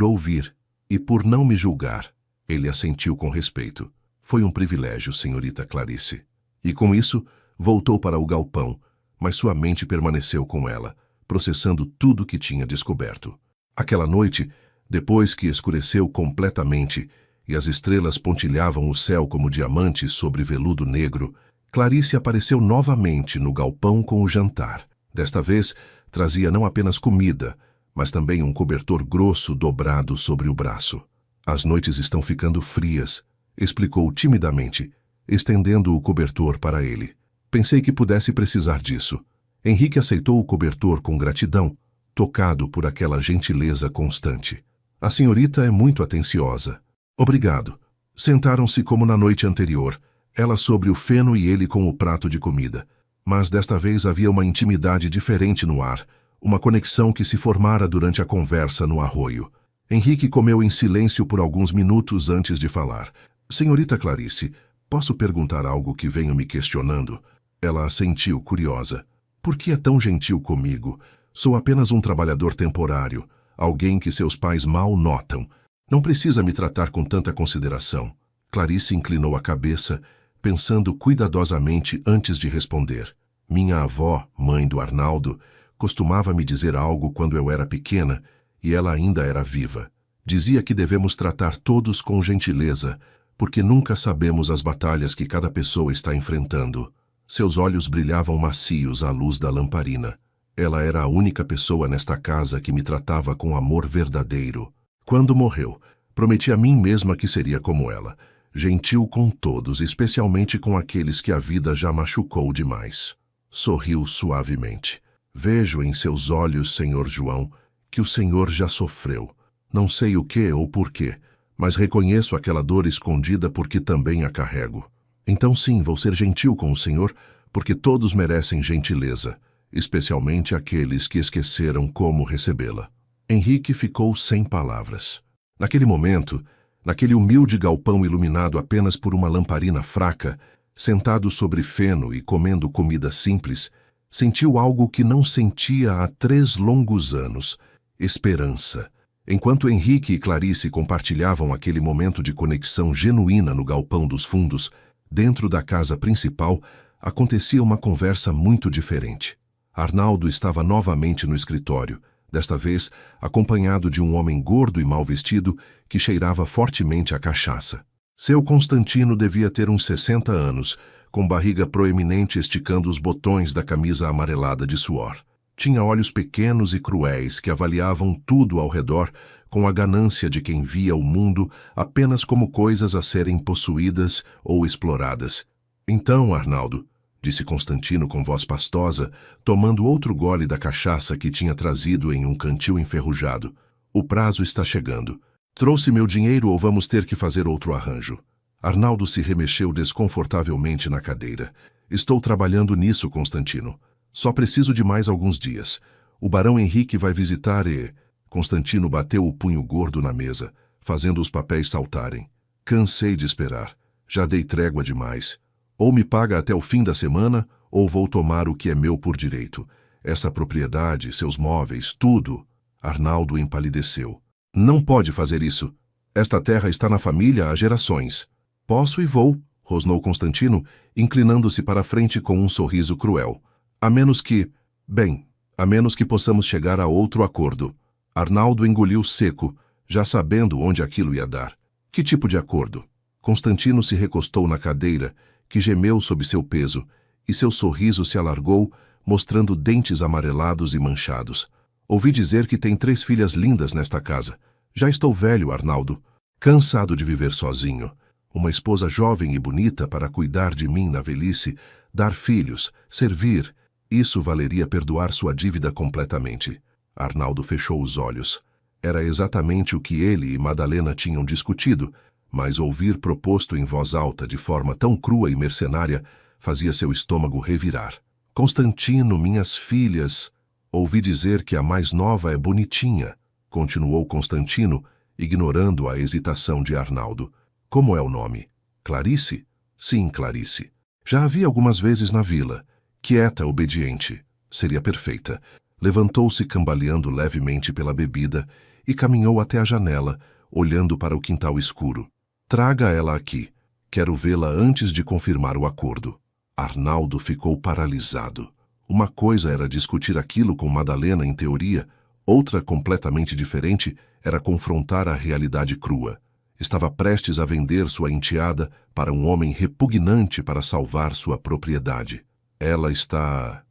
S1: ouvir e por não me julgar." Ele assentiu com respeito. "Foi um privilégio, senhorita Clarice." E com isso, voltou para o galpão, mas sua mente permaneceu com ela, processando tudo que tinha descoberto. Aquela noite, depois que escureceu completamente e as estrelas pontilhavam o céu como diamantes sobre veludo negro, Clarice apareceu novamente no galpão com o jantar. Desta vez, trazia não apenas comida, mas também um cobertor grosso dobrado sobre o braço. "As noites estão ficando frias", explicou timidamente, estendendo o cobertor para ele. "Pensei que pudesse precisar disso." Henrique aceitou o cobertor com gratidão, tocado por aquela gentileza constante. "A senhorita é muito atenciosa." "Obrigado." Sentaram-se como na noite anterior, ela sobre o feno e ele com o prato de comida. Mas desta vez havia uma intimidade diferente no ar, uma conexão que se formara durante a conversa no arroio. Henrique comeu em silêncio por alguns minutos antes de falar. "Senhorita Clarice, Posso perguntar algo que venho me questionando? Ela assentiu, curiosa. Por que é tão gentil comigo? Sou apenas um trabalhador temporário, alguém que seus pais mal notam. Não precisa me tratar com tanta consideração. Clarice inclinou a cabeça, pensando cuidadosamente antes de responder. Minha avó, mãe do Arnaldo, costumava me dizer algo quando eu era pequena, e ela ainda era viva. Dizia que devemos tratar todos com gentileza, porque nunca sabemos as batalhas que cada pessoa está enfrentando. Seus olhos brilhavam macios à luz da lamparina. Ela era a única pessoa nesta casa que me tratava com amor verdadeiro. Quando morreu, prometi a mim mesma que seria como ela, gentil com todos, especialmente com aqueles que a vida já machucou demais. Sorriu suavemente. Vejo em seus olhos, Senhor João, que o Senhor já sofreu. Não sei o que ou porquê, mas reconheço aquela dor escondida porque também a carrego. Então sim, vou ser gentil com o Senhor, porque todos merecem gentileza, especialmente aqueles que esqueceram como recebê-la. Henrique ficou sem palavras. Naquele momento, naquele humilde galpão iluminado apenas por uma lamparina fraca, sentado sobre feno e comendo comida simples, sentiu algo que não sentia há 3 longos anos: esperança. Enquanto Henrique e Clarice compartilhavam aquele momento de conexão genuína no galpão dos fundos, dentro da casa principal, acontecia uma conversa muito diferente. Arnaldo estava novamente no escritório, desta vez acompanhado de um homem gordo e mal vestido que cheirava fortemente a cachaça. Seu Constantino devia ter uns 60 anos, com barriga proeminente esticando os botões da camisa amarelada de suor. Tinha olhos pequenos e cruéis que avaliavam tudo ao redor com a ganância de quem via o mundo apenas como coisas a serem possuídas ou exploradas. Então, Arnaldo, disse Constantino com voz pastosa, tomando outro gole da cachaça que tinha trazido em um cantil enferrujado, o prazo está chegando. Trouxe meu dinheiro ou vamos ter que fazer outro arranjo? Arnaldo se remexeu desconfortavelmente na cadeira. Estou trabalhando nisso, Constantino. Só preciso de mais alguns dias. O barão Henrique vai visitar e... Constantino bateu o punho gordo na mesa, fazendo os papéis saltarem. Cansei de esperar. Já dei trégua demais. Ou me paga até o fim da semana, ou vou tomar o que é meu por direito. Essa propriedade, seus móveis, tudo. Arnaldo empalideceu. Não pode fazer isso. Esta terra está na família há gerações. Posso e vou, rosnou Constantino, inclinando-se para a frente com um sorriso cruel. A menos que possamos chegar a outro acordo. Arnaldo engoliu seco, já sabendo onde aquilo ia dar. Que tipo de acordo? Constantino se recostou na cadeira, que gemeu sob seu peso, e seu sorriso se alargou, mostrando dentes amarelados e manchados. Ouvi dizer que tem 3 filhas lindas nesta casa. Já estou velho, Arnaldo, cansado de viver sozinho. Uma esposa jovem e bonita para cuidar de mim na velhice, dar filhos, servir. Isso valeria perdoar sua dívida completamente. Arnaldo fechou os olhos. Era exatamente o que ele e Madalena tinham discutido, mas ouvir proposto em voz alta de forma tão crua e mercenária fazia seu estômago revirar. Constantino, minhas filhas... Ouvi dizer que a mais nova é bonitinha, continuou Constantino, ignorando a hesitação de Arnaldo. Como é o nome? Clarice? Sim, Clarice. Já a vi algumas vezes na vila. Quieta, obediente. Seria perfeita. Levantou-se cambaleando levemente pela bebida e caminhou até a janela, olhando para o quintal escuro. Traga ela aqui. Quero vê-la antes de confirmar o acordo. Arnaldo ficou paralisado. Uma coisa era discutir aquilo com Madalena em teoria, outra completamente diferente era confrontar a realidade crua. Estava prestes a vender sua enteada para um homem repugnante para salvar sua propriedade. Ela está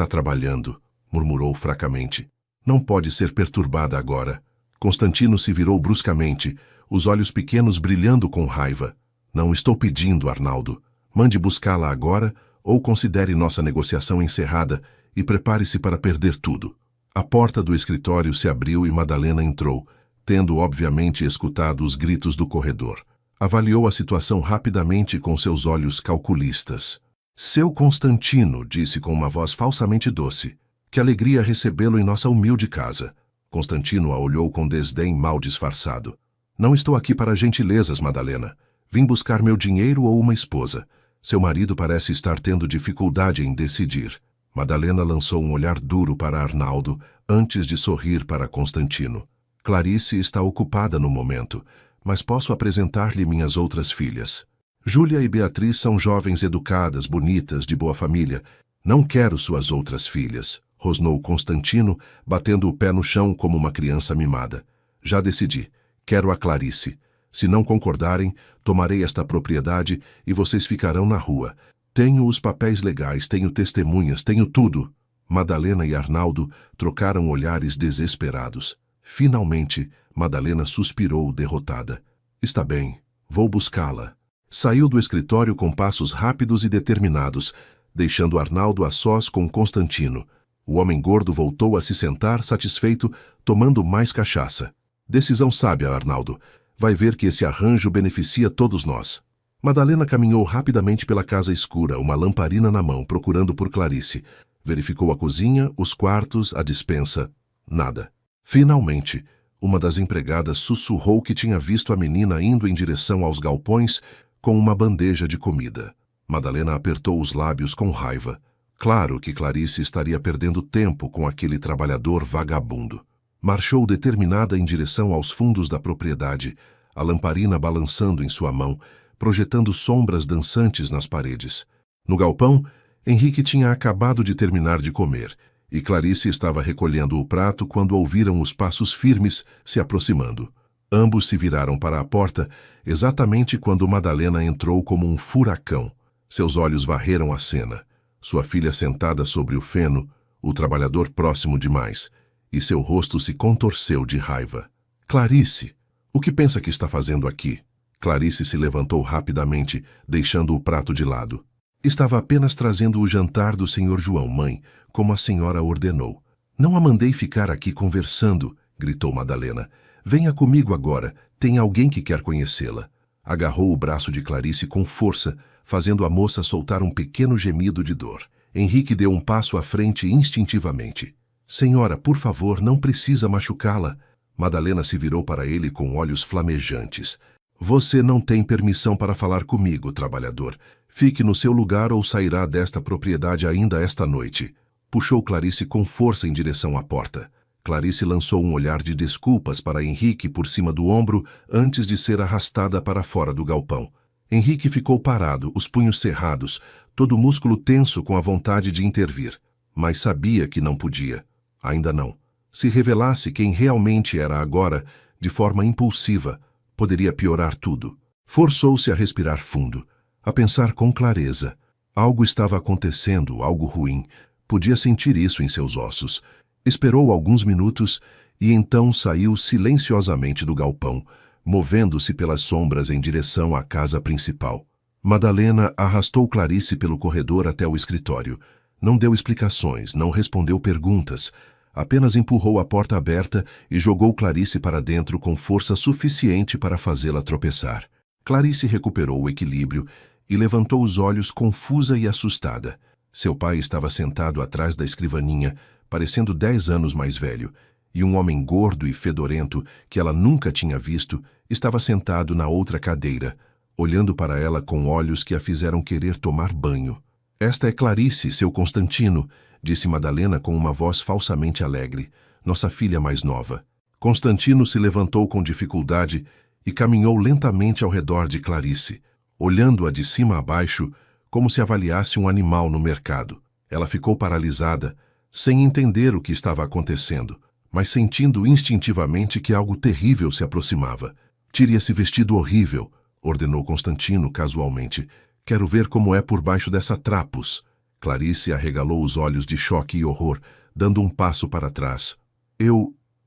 S1: trabalhando, murmurou fracamente. Não pode ser perturbada agora. Constantino se virou bruscamente, os olhos pequenos brilhando com raiva. Não estou pedindo, Arnaldo. Mande buscá-la agora ou considere nossa negociação encerrada e prepare-se para perder tudo. A porta do escritório se abriu e Madalena entrou, tendo obviamente escutado os gritos do corredor. Avaliou a situação rapidamente com seus olhos calculistas. Seu Constantino, disse com uma voz falsamente doce. Que alegria recebê-lo em nossa humilde casa. Constantino a olhou com desdém mal disfarçado. Não estou aqui para gentilezas, Madalena. Vim buscar meu dinheiro ou uma esposa? Seu marido parece estar tendo dificuldade em decidir. Madalena lançou um olhar duro para Arnaldo antes de sorrir para Constantino. Clarice está ocupada no momento, mas posso apresentar-lhe minhas outras filhas. Júlia e Beatriz são jovens educadas, bonitas, de boa família. Não quero suas outras filhas, rosnou Constantino, batendo o pé no chão como uma criança mimada. Já decidi. Quero a Clarice. Se não concordarem, tomarei esta propriedade e vocês ficarão na rua. Tenho os papéis legais, tenho testemunhas, tenho tudo. Madalena e Arnaldo trocaram olhares desesperados. Finalmente, Madalena suspirou derrotada. Está bem, vou buscá-la. Saiu do escritório com passos rápidos e determinados, deixando Arnaldo a sós com Constantino. O homem gordo voltou a se sentar satisfeito, tomando mais cachaça. Decisão sábia, Arnaldo. Vai ver que esse arranjo beneficia todos nós. Madalena caminhou rapidamente pela casa escura, uma lamparina na mão, procurando por Clarice. Verificou a cozinha, os quartos, a despensa. Nada. Finalmente, uma das empregadas sussurrou que tinha visto a menina indo em direção aos galpões com uma bandeja de comida. Madalena apertou os lábios com raiva. Claro que Clarice estaria perdendo tempo com aquele trabalhador vagabundo. Marchou determinada em direção aos fundos da propriedade, a lamparina balançando em sua mão, projetando sombras dançantes nas paredes. No galpão, Henrique tinha acabado de terminar de comer, e Clarice estava recolhendo o prato quando ouviram os passos firmes se aproximando. Ambos se viraram para a porta, exatamente quando Madalena entrou como um furacão. Seus olhos varreram a cena. Sua filha sentada sobre o feno, o trabalhador próximo demais, e seu rosto se contorceu de raiva. Clarice, o que pensa que está fazendo aqui? Clarice se levantou rapidamente, deixando o prato de lado. Estava apenas trazendo o jantar do Sr. João, mãe, como a senhora ordenou. Não a mandei ficar aqui conversando, gritou Madalena. Venha comigo agora, tem alguém que quer conhecê-la. Agarrou o braço de Clarice com força, fazendo a moça soltar um pequeno gemido de dor. Henrique deu um passo à frente instintivamente. Senhora, por favor, não precisa machucá-la. Madalena se virou para ele com olhos flamejantes. Você não tem permissão para falar comigo, trabalhador. Fique no seu lugar ou sairá desta propriedade ainda esta noite. Puxou Clarice com força em direção à porta. Clarice lançou um olhar de desculpas para Henrique por cima do ombro antes de ser arrastada para fora do galpão. Henrique ficou parado, os punhos cerrados, todo o músculo tenso com a vontade de intervir. Mas sabia que não podia. Ainda não. Se revelasse quem realmente era agora, de forma impulsiva, poderia piorar tudo. Forçou-se a respirar fundo, a pensar com clareza. Algo estava acontecendo, algo ruim. Podia sentir isso em seus ossos. Esperou alguns minutos e então saiu silenciosamente do galpão, movendo-se pelas sombras em direção à casa principal. Madalena arrastou Clarice pelo corredor até o escritório. Não deu explicações, não respondeu perguntas. Apenas empurrou a porta aberta e jogou Clarice para dentro com força suficiente para fazê-la tropeçar. Clarice recuperou o equilíbrio e levantou os olhos confusa e assustada. Seu pai estava sentado atrás da escrivaninha, parecendo 10 anos mais velho, e um homem gordo e fedorento, que ela nunca tinha visto, estava sentado na outra cadeira, olhando para ela com olhos que a fizeram querer tomar banho. Esta é Clarice, seu Constantino, disse Madalena com uma voz falsamente alegre, nossa filha mais nova. Constantino se levantou com dificuldade e caminhou lentamente ao redor de Clarice, olhando-a de cima a baixo, como se avaliasse um animal no mercado. Ela ficou paralisada, sem entender o que estava acontecendo, mas sentindo instintivamente que algo terrível se aproximava. Tire esse vestido horrível, ordenou Constantino casualmente. Quero ver como é por baixo dessa trapos. Clarice arregalou os olhos de choque e horror, dando um passo para trás.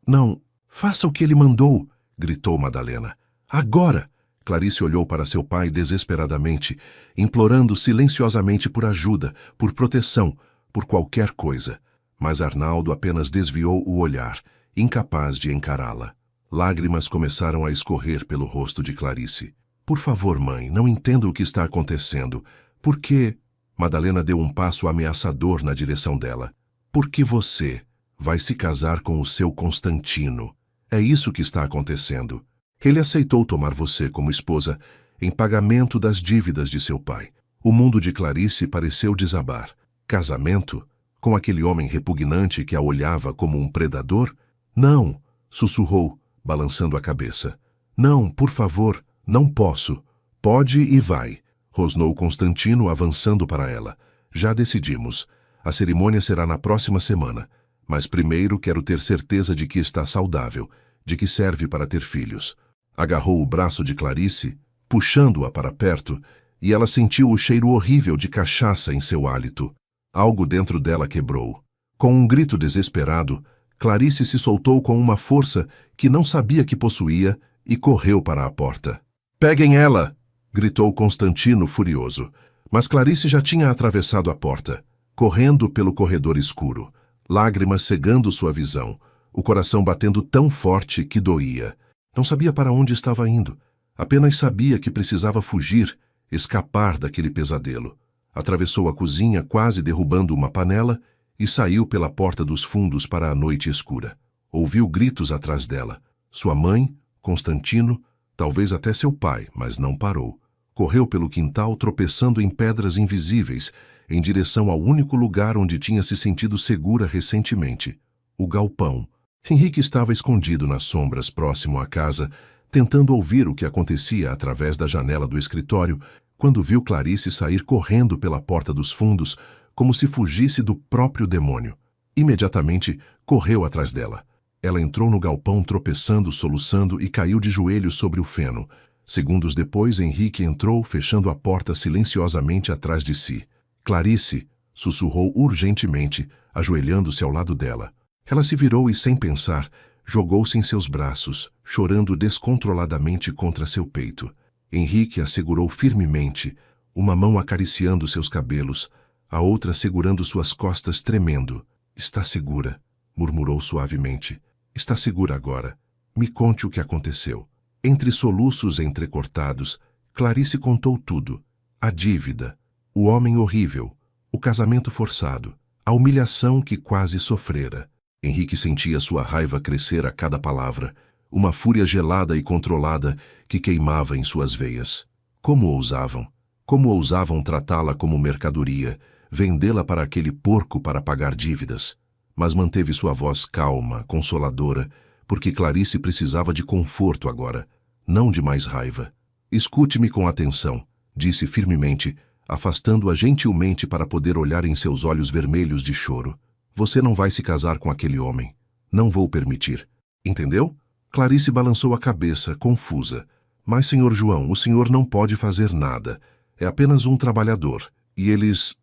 S1: Não, faça o que ele mandou, gritou Madalena. Agora! Clarice olhou para seu pai desesperadamente, implorando silenciosamente por ajuda, por proteção, por qualquer coisa. Mas Arnaldo apenas desviou o olhar, incapaz de encará-la. Lágrimas começaram a escorrer pelo rosto de Clarice. Por favor, mãe, não entendo o que está acontecendo. Por que... Madalena deu um passo ameaçador na direção dela. Porque você vai se casar com o seu Constantino. É isso que está acontecendo. Ele aceitou tomar você como esposa. em pagamento das dívidas de seu pai. O mundo de Clarice pareceu desabar. Casamento? Com aquele homem repugnante que a olhava como um predador? Não, sussurrou, balançando a cabeça. Não, por favor, não posso. Pode e vai, rosnou Constantino, avançando para ela. Já decidimos. A cerimônia será na próxima semana. Mas primeiro quero ter certeza de que está saudável, de que serve para ter filhos. Agarrou o braço de Clarice, puxando-a para perto, e ela sentiu o cheiro horrível de cachaça em seu hálito. Algo dentro dela quebrou. Com um grito desesperado, Clarice se soltou com uma força que não sabia que possuía e correu para a porta. «Peguem ela!» gritou Constantino furioso. Mas Clarice já tinha atravessado a porta, correndo pelo corredor escuro, lágrimas cegando sua visão, o coração batendo tão forte que doía. Não sabia para onde estava indo, apenas sabia que precisava fugir, escapar daquele pesadelo. Atravessou a cozinha, quase derrubando uma panela, e saiu pela porta dos fundos para a noite escura. Ouviu gritos atrás dela. Sua mãe, Constantino, talvez até seu pai, mas não parou. Correu pelo quintal, tropeçando em pedras invisíveis, em direção ao único lugar onde tinha se sentido segura recentemente, o galpão. Henrique estava escondido nas sombras próximo à casa, tentando ouvir o que acontecia através da janela do escritório, quando viu Clarice sair correndo pela porta dos fundos, como se fugisse do próprio demônio. Imediatamente, correu atrás dela. Ela entrou no galpão tropeçando, soluçando e caiu de joelhos sobre o feno. Segundos depois, Henrique entrou, fechando a porta silenciosamente atrás de si. Clarice, sussurrou urgentemente, ajoelhando-se ao lado dela. Ela se virou e, sem pensar, jogou-se em seus braços, chorando descontroladamente contra seu peito. Henrique a segurou firmemente, uma mão acariciando seus cabelos, a outra segurando suas costas, tremendo. «Está segura», murmurou suavemente. «Está segura agora. Me conte o que aconteceu». Entre soluços entrecortados, Clarice contou tudo. A dívida, o homem horrível, o casamento forçado, a humilhação que quase sofrera. Henrique sentia sua raiva crescer a cada palavra, uma fúria gelada e controlada que queimava em suas veias. Como ousavam? Como ousavam tratá-la como mercadoria, vendê-la para aquele porco para pagar dívidas? Mas manteve sua voz calma, consoladora, porque Clarice precisava de conforto agora, não de mais raiva. «Escute-me com atenção», disse firmemente, afastando-a gentilmente para poder olhar em seus olhos vermelhos de choro. «Você não vai se casar com aquele homem. Não vou permitir. Entendeu?» Clarice balançou a cabeça, confusa. «Mas, senhor João, o senhor não pode fazer nada. É apenas um trabalhador. E eles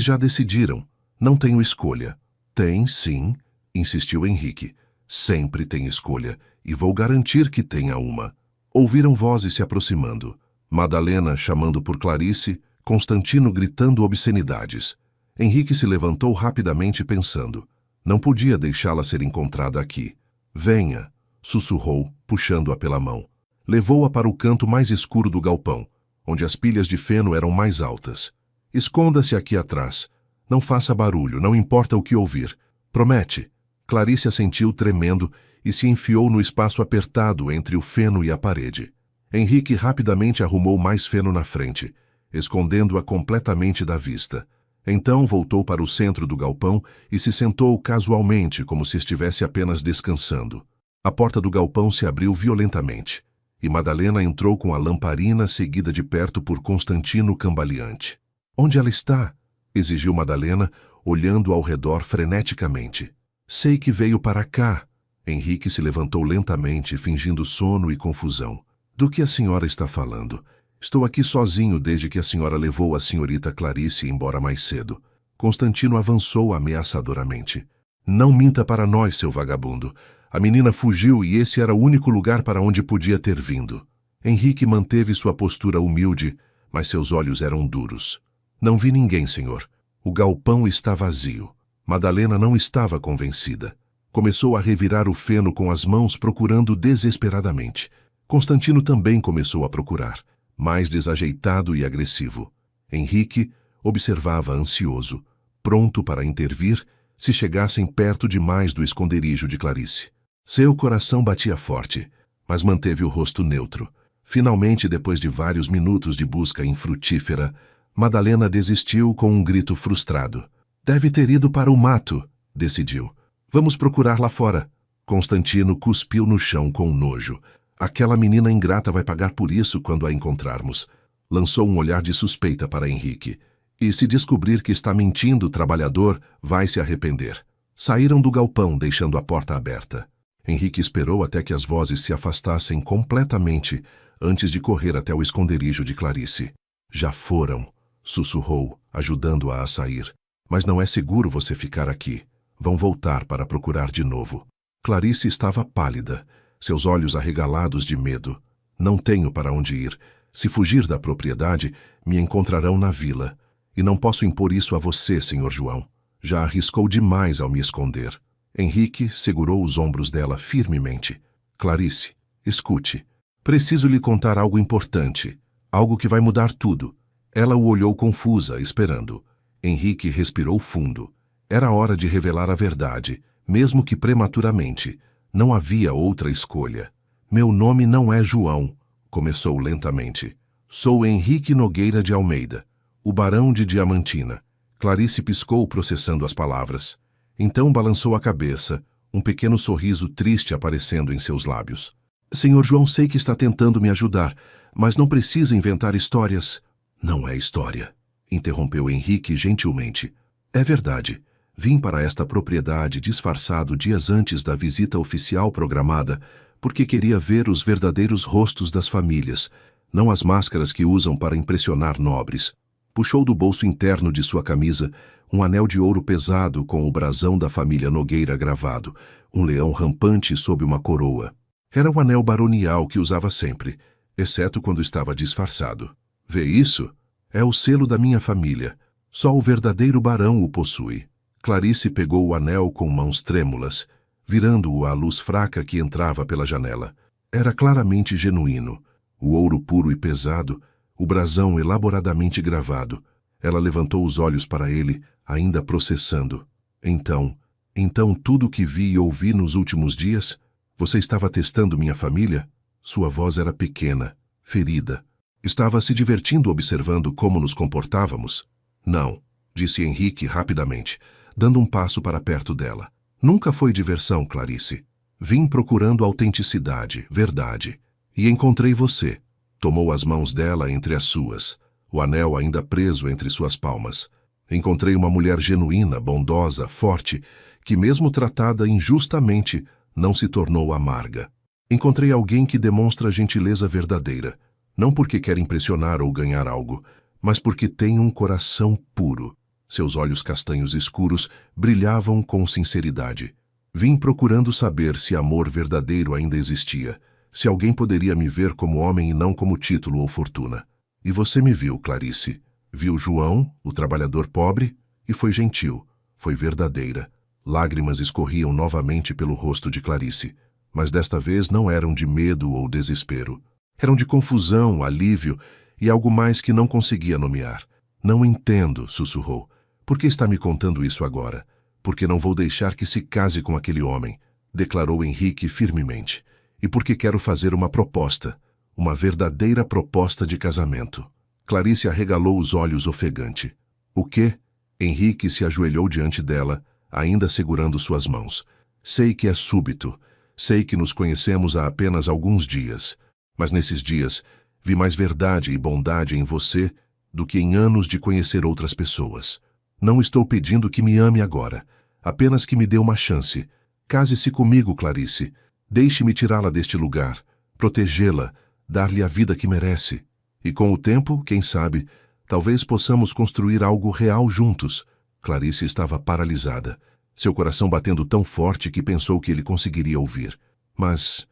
S1: já decidiram. Não tenho escolha». «Tem, sim», insistiu Henrique. «Sempre tem escolha, e vou garantir que tenha uma». Ouviram vozes se aproximando. Madalena chamando por Clarice, Constantino gritando obscenidades. Henrique se levantou rapidamente pensando. Não podia deixá-la ser encontrada aqui. «Venha», sussurrou, puxando-a pela mão. Levou-a para o canto mais escuro do galpão, onde as pilhas de feno eram mais altas. «Esconda-se aqui atrás. Não faça barulho, não importa o que ouvir. Promete?» Clarice assentiu tremendo e se enfiou no espaço apertado entre o feno e a parede. Henrique rapidamente arrumou mais feno na frente, escondendo-a completamente da vista. Então voltou para o centro do galpão e se sentou casualmente, como se estivesse apenas descansando. A porta do galpão se abriu violentamente, e Madalena entrou com a lamparina seguida de perto por Constantino cambaleante. «Onde ela está?» exigiu Madalena, olhando ao redor freneticamente. «Sei que veio para cá». Henrique se levantou lentamente, fingindo sono e confusão. «Do que a senhora está falando? Estou aqui sozinho desde que a senhora levou a senhorita Clarice embora mais cedo». Constantino avançou ameaçadoramente. «Não minta para nós, seu vagabundo. A menina fugiu e esse era o único lugar para onde podia ter vindo». Henrique manteve sua postura humilde, mas seus olhos eram duros. «Não vi ninguém, senhor. O galpão está vazio». Madalena não estava convencida. Começou a revirar o feno com as mãos, procurando desesperadamente. Constantino também começou a procurar, mais desajeitado e agressivo. Henrique observava ansioso, pronto para intervir se chegassem perto demais do esconderijo de Clarice. Seu coração batia forte, mas manteve o rosto neutro. Finalmente, depois de vários minutos de busca infrutífera, Madalena desistiu com um grito frustrado. Deve ter ido para o mato, decidiu. Vamos procurar lá fora. Constantino cuspiu no chão com nojo. Aquela menina ingrata vai pagar por isso quando a encontrarmos. Lançou um olhar de suspeita para Henrique. E se descobrir que está mentindo o trabalhador, vai se arrepender. Saíram do galpão, deixando a porta aberta. Henrique esperou até que as vozes se afastassem completamente antes de correr até o esconderijo de Clarice. Já foram, sussurrou, ajudando-a a sair. Mas não é seguro você ficar aqui. Vão voltar para procurar de novo. Clarice estava pálida, seus olhos arregalados de medo. Não tenho para onde ir. Se fugir da propriedade, me encontrarão na vila. E não posso impor isso a você, Sr. João. Já arriscou demais ao me esconder. Henrique segurou os ombros dela firmemente. Clarice, escute. Preciso lhe contar algo importante. Algo que vai mudar tudo. Ela o olhou confusa, esperando. Henrique respirou fundo. Era hora de revelar a verdade, mesmo que prematuramente. Não havia outra escolha. Meu nome não é João, começou lentamente. Sou Henrique Nogueira de Almeida, o barão de Diamantina. Clarice piscou, processando as palavras. Então balançou a cabeça, um pequeno sorriso triste aparecendo em seus lábios. Senhor João, sei que está tentando me ajudar, mas não precisa inventar histórias. Não é história, interrompeu Henrique gentilmente. É verdade. Vim para esta propriedade disfarçado dias antes da visita oficial programada, porque queria ver os verdadeiros rostos das famílias, não as máscaras que usam para impressionar nobres. Puxou do bolso interno de sua camisa um anel de ouro pesado com o brasão da família Nogueira gravado, um leão rampante sob uma coroa. Era o anel baronial que usava sempre, exceto quando estava disfarçado. Vê isso? É o selo da minha família. Só o verdadeiro barão o possui. Clarice pegou o anel com mãos trêmulas, virando-o à luz fraca que entrava pela janela. Era claramente genuíno. O ouro puro e pesado, o brasão elaboradamente gravado. Ela levantou os olhos para ele, ainda processando. Então tudo o que vi e ouvi nos últimos dias? Você estava testando minha família? Sua voz era pequena, ferida. Estava se divertindo observando como nos comportávamos? Não, disse Henrique rapidamente, dando um passo para perto dela. Nunca foi diversão, Clarice. Vim procurando autenticidade, verdade. E encontrei você. Tomou as mãos dela entre as suas, o anel ainda preso entre suas palmas. Encontrei uma mulher genuína, bondosa, forte, que mesmo tratada injustamente, não se tornou amarga. Encontrei alguém que demonstra gentileza verdadeira, não porque quer impressionar ou ganhar algo, mas porque tem um coração puro. Seus olhos castanhos escuros brilhavam com sinceridade. Vim procurando saber se amor verdadeiro ainda existia, se alguém poderia me ver como homem e não como título ou fortuna. E você me viu, Clarice. Viu João, o trabalhador pobre, e foi gentil, foi verdadeira. Lágrimas escorriam novamente pelo rosto de Clarice, mas desta vez não eram de medo ou desespero. Eram de confusão, alívio e algo mais que não conseguia nomear. Não entendo, sussurrou. Por que está me contando isso agora? Porque não vou deixar que se case com aquele homem, declarou Henrique firmemente. E porque quero fazer uma proposta, uma verdadeira proposta de casamento. Clarice arregalou os olhos ofegante. O quê? Henrique se ajoelhou diante dela, ainda segurando suas mãos. Sei que é súbito, sei que nos conhecemos há apenas alguns dias, mas nesses dias vi mais verdade e bondade em você do que em anos de conhecer outras pessoas. Não estou pedindo que me ame agora, apenas que me dê uma chance. Case-se comigo, Clarice. Deixe-me tirá-la deste lugar, protegê-la, dar-lhe a vida que merece. E com o tempo, quem sabe, talvez possamos construir algo real juntos. Clarice estava paralisada, seu coração batendo tão forte que pensou que ele conseguiria ouvir. Mas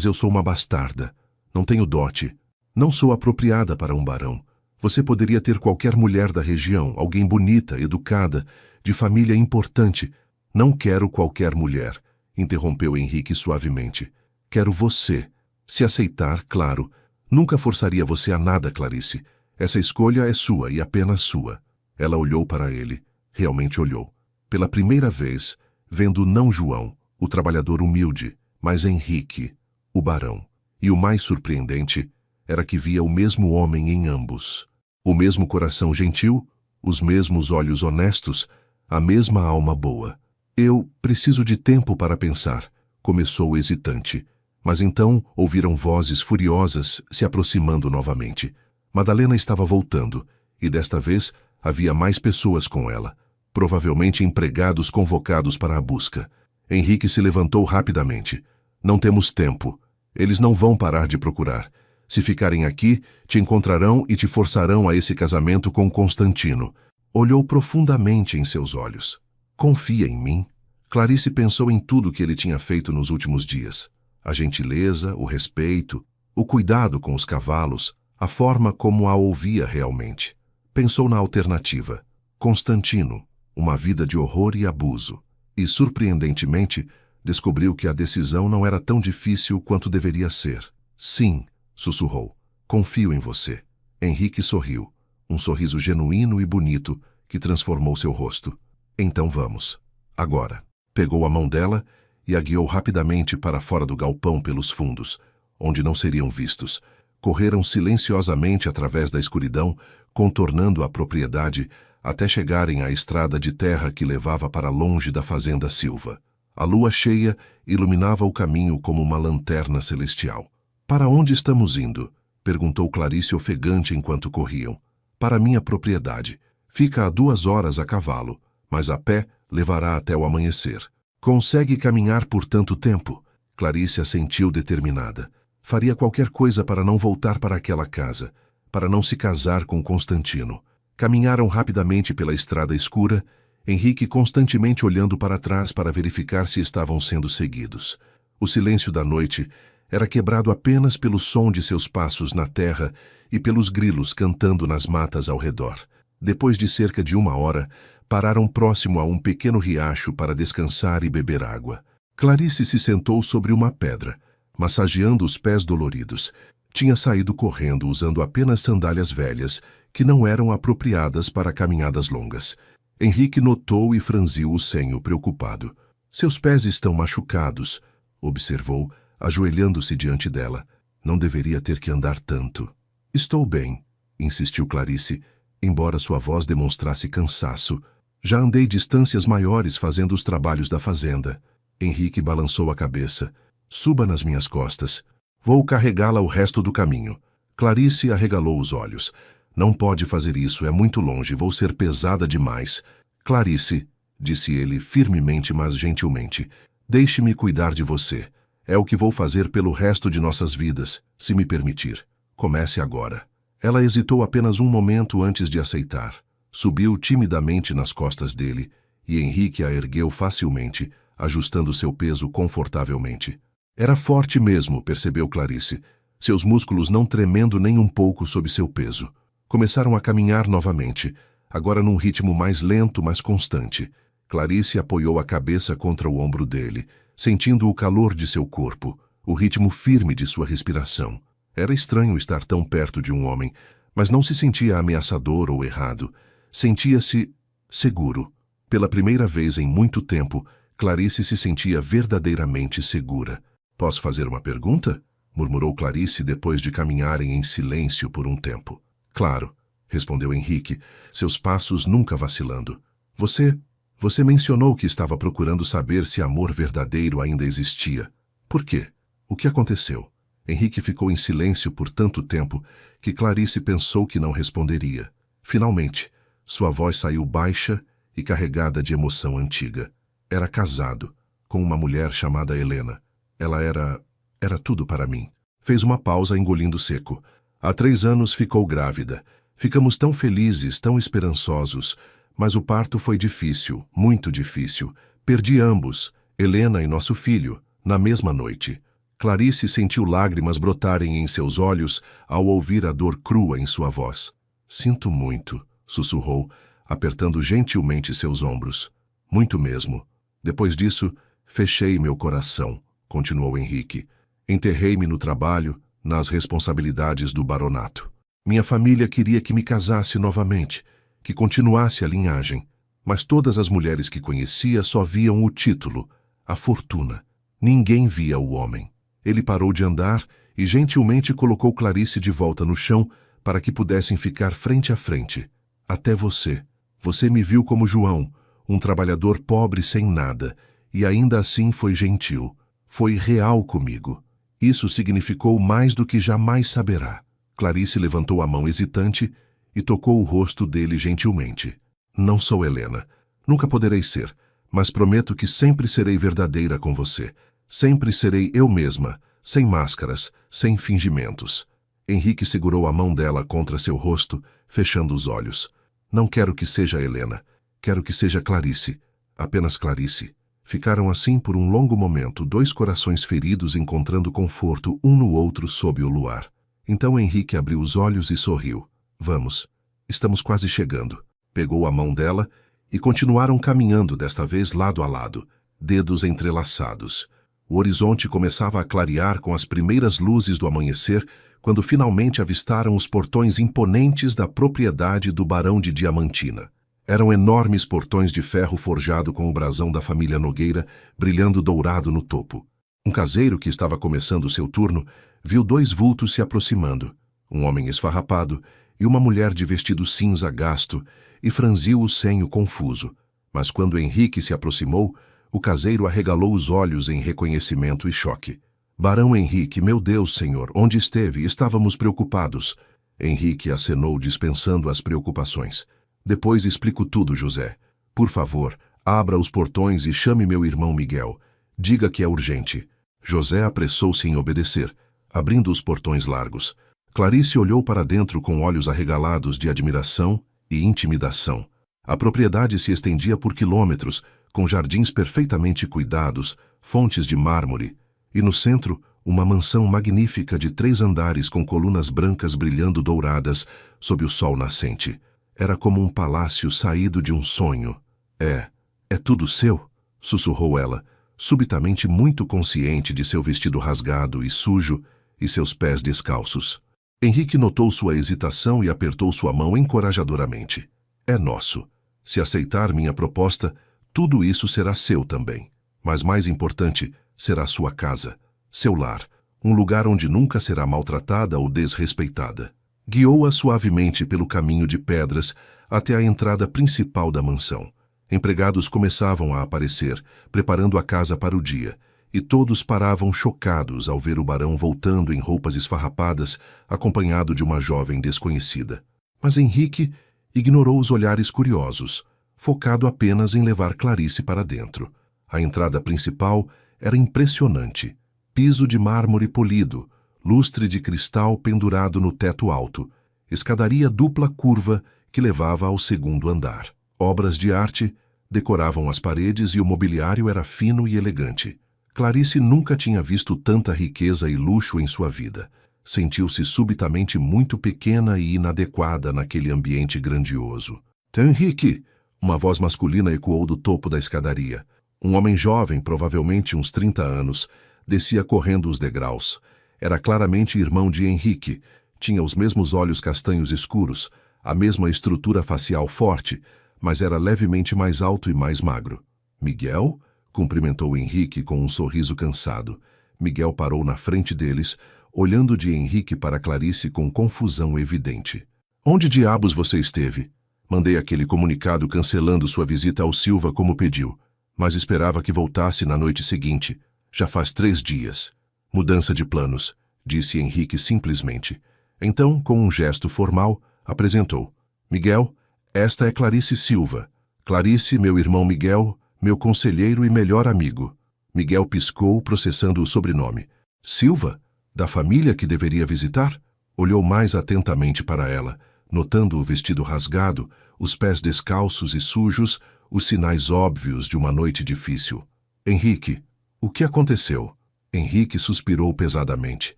S1: eu sou uma bastarda. Não tenho dote. Não sou apropriada para um barão. Você poderia ter qualquer mulher da região, alguém bonita, educada, de família importante. Não quero qualquer mulher, interrompeu Henrique suavemente. Quero você. Se aceitar, claro. Nunca forçaria você a nada, Clarice. Essa escolha é sua e apenas sua. Ela olhou para ele. Realmente olhou. Pela primeira vez, vendo não João, o trabalhador humilde, mas Henrique, o barão. E o mais surpreendente, era que via o mesmo homem em ambos. O mesmo coração gentil, os mesmos olhos honestos, a mesma alma boa. Eu preciso de tempo para pensar, começou hesitante. Mas então ouviram vozes furiosas se aproximando novamente. Madalena estava voltando, e desta vez havia mais pessoas com ela, provavelmente empregados convocados para a busca. Henrique se levantou rapidamente. Não temos tempo. Eles não vão parar de procurar. Se ficarem aqui, te encontrarão e te forçarão a esse casamento com Constantino. Olhou profundamente em seus olhos. Confia em mim? Clarice pensou em tudo que ele tinha feito nos últimos dias. A gentileza, o respeito, o cuidado com os cavalos, a forma como a ouvia realmente. Pensou na alternativa. Constantino, uma vida de horror e abuso. E, surpreendentemente, descobriu que a decisão não era tão difícil quanto deveria ser. Sim, sussurrou. Confio em você. Henrique sorriu. Um sorriso genuíno e bonito que transformou seu rosto. Então vamos. Agora. Pegou a mão dela e a guiou rapidamente para fora do galpão pelos fundos, onde não seriam vistos. Correram silenciosamente através da escuridão, contornando a propriedade, até chegarem à estrada de terra que levava para longe da fazenda Silva. A lua cheia iluminava o caminho como uma lanterna celestial. Para onde estamos indo? Perguntou Clarice ofegante enquanto corriam. Para minha propriedade. Fica a 2 horas a cavalo, mas a pé levará até o amanhecer. Consegue caminhar por tanto tempo? Clarice assentiu determinada. Faria qualquer coisa para não voltar para aquela casa, para não se casar com Constantino. Caminharam rapidamente pela estrada escura, Henrique constantemente olhando para trás para verificar se estavam sendo seguidos. O silêncio da noite era quebrado apenas pelo som de seus passos na terra e pelos grilos cantando nas matas ao redor. Depois de cerca de 1 hora, pararam próximo a um pequeno riacho para descansar e beber água. Clarice se sentou sobre uma pedra, massageando os pés doloridos. Tinha saído correndo usando apenas sandálias velhas, que não eram apropriadas para caminhadas longas. Henrique notou e franziu o senho preocupado. Seus pés estão machucados, observou, ajoelhando-se diante dela. Não deveria ter que andar tanto. Estou bem, insistiu Clarice, embora sua voz demonstrasse cansaço. Já andei distâncias maiores fazendo os trabalhos da fazenda. Henrique balançou a cabeça. Suba nas minhas costas. Vou carregá-la o resto do caminho. Clarice arregalou os olhos. Não pode fazer isso, é muito longe, vou ser pesada demais. Clarice, disse ele firmemente, mas gentilmente, deixe-me cuidar de você. É o que vou fazer pelo resto de nossas vidas, se me permitir. Comece agora. Ela hesitou apenas um momento antes de aceitar. Subiu timidamente nas costas dele, e Henrique a ergueu facilmente, ajustando seu peso confortavelmente. Era forte mesmo, percebeu Clarice, seus músculos não tremendo nem um pouco sob seu peso. Começaram a caminhar novamente, agora num ritmo mais lento, mas constante. Clarice apoiou a cabeça contra o ombro dele, sentindo o calor de seu corpo, o ritmo firme de sua respiração. Era estranho estar tão perto de um homem, mas não se sentia ameaçador ou errado. Sentia-se seguro. Pela primeira vez em muito tempo, Clarice se sentia verdadeiramente segura. Posso fazer uma pergunta? Murmurou Clarice depois de caminharem em silêncio por um tempo. Claro, respondeu Henrique, seus passos nunca vacilando. Você mencionou que estava procurando saber se amor verdadeiro ainda existia. Por quê? O que aconteceu? Henrique ficou em silêncio por tanto tempo que Clarice pensou que não responderia. Finalmente, sua voz saiu baixa e carregada de emoção antiga. Era casado, com uma mulher chamada Helena. Ela era tudo para mim. Fez uma pausa engolindo seco. Há 3 anos ficou grávida. Ficamos tão felizes, tão esperançosos, mas o parto foi difícil, muito difícil. Perdi ambos, Helena e nosso filho, na mesma noite. Clarice sentiu lágrimas brotarem em seus olhos ao ouvir a dor crua em sua voz. Sinto muito, sussurrou, apertando gentilmente seus ombros. Muito mesmo. Depois disso, fechei meu coração, continuou Henrique. Enterrei-me no trabalho, nas responsabilidades do baronato. Minha família queria que me casasse novamente, que continuasse a linhagem, mas todas as mulheres que conhecia só viam o título, a fortuna. Ninguém via o homem. Ele parou de andar e gentilmente colocou Clarice de volta no chão para que pudessem ficar frente a frente. Até você. Você me viu como João, um trabalhador pobre sem nada, e ainda assim foi gentil. Foi real comigo. Isso significou mais do que jamais saberá. Clarice levantou a mão hesitante e tocou o rosto dele gentilmente. Não sou Helena. Nunca poderei ser, mas prometo que sempre serei verdadeira com você. Sempre serei eu mesma, sem máscaras, sem fingimentos. Henrique segurou a mão dela contra seu rosto, fechando os olhos. Não quero que seja Helena. Quero que seja Clarice. Apenas Clarice. Ficaram assim por um longo momento, dois corações feridos encontrando conforto um no outro sob o luar. Então Henrique abriu os olhos e sorriu. Vamos. Estamos quase chegando. Pegou a mão dela e continuaram caminhando, desta vez lado a lado, dedos entrelaçados. O horizonte começava a clarear com as primeiras luzes do amanhecer, quando finalmente avistaram os portões imponentes da propriedade do Barão de Diamantina. Eram enormes portões de ferro forjado com o brasão da família Nogueira, brilhando dourado no topo. Um caseiro que estava começando seu turno viu dois vultos se aproximando, um homem esfarrapado e uma mulher de vestido cinza gasto, e franziu o senho confuso. Mas quando Henrique se aproximou, o caseiro arregalou os olhos em reconhecimento e choque. Barão Henrique, meu Deus, senhor, onde esteve? Estávamos preocupados. Henrique acenou, dispensando as preocupações. Depois explico tudo, José. Por favor, abra os portões e chame meu irmão Miguel. Diga que é urgente. José apressou-se em obedecer, abrindo os portões largos. Clarice olhou para dentro com olhos arregalados de admiração e intimidação. A propriedade se estendia por quilômetros, com jardins perfeitamente cuidados, fontes de mármore, e no centro, uma mansão magnífica de 3 andares com colunas brancas brilhando douradas sob o sol nascente. Era como um palácio saído de um sonho. É tudo seu? Sussurrou ela, subitamente muito consciente de seu vestido rasgado e sujo e seus pés descalços. Henrique notou sua hesitação e apertou sua mão encorajadoramente. É nosso. Se aceitar minha proposta, tudo isso será seu também. Mas mais importante, será sua casa, seu lar, um lugar onde nunca será maltratada ou desrespeitada. Guiou-a suavemente pelo caminho de pedras até a entrada principal da mansão. Empregados começavam a aparecer, preparando a casa para o dia, e todos paravam chocados ao ver o barão voltando em roupas esfarrapadas, acompanhado de uma jovem desconhecida. Mas Henrique ignorou os olhares curiosos, focado apenas em levar Clarice para dentro. A entrada principal era impressionante. Piso de mármore polido, lustre de cristal pendurado no teto alto, escadaria dupla curva que levava ao 2º andar. Obras de arte decoravam as paredes e o mobiliário era fino e elegante. Clarice nunca tinha visto tanta riqueza e luxo em sua vida. Sentiu-se subitamente muito pequena e inadequada naquele ambiente grandioso. Henrique! Uma voz masculina ecoou do topo da escadaria. Um homem jovem, provavelmente uns 30 anos, descia correndo os degraus. Era claramente irmão de Henrique. Tinha os mesmos olhos castanhos escuros, a mesma estrutura facial forte, mas era levemente mais alto e mais magro. Miguel? Cumprimentou Henrique com um sorriso cansado. Miguel parou na frente deles, olhando de Henrique para Clarice com confusão evidente. Onde diabos você esteve? Mandei aquele comunicado cancelando sua visita ao Silva como pediu, mas esperava que voltasse na noite seguinte. Já faz 3 dias. Mudança de planos, disse Henrique simplesmente. Então, com um gesto formal, apresentou. Miguel, esta é Clarice Silva. Clarice, meu irmão Miguel, meu conselheiro e melhor amigo. Miguel piscou, processando o sobrenome. Silva? Da família que deveria visitar? Olhou mais atentamente para ela, notando o vestido rasgado, os pés descalços e sujos, os sinais óbvios de uma noite difícil. Henrique, o que aconteceu? Henrique suspirou pesadamente.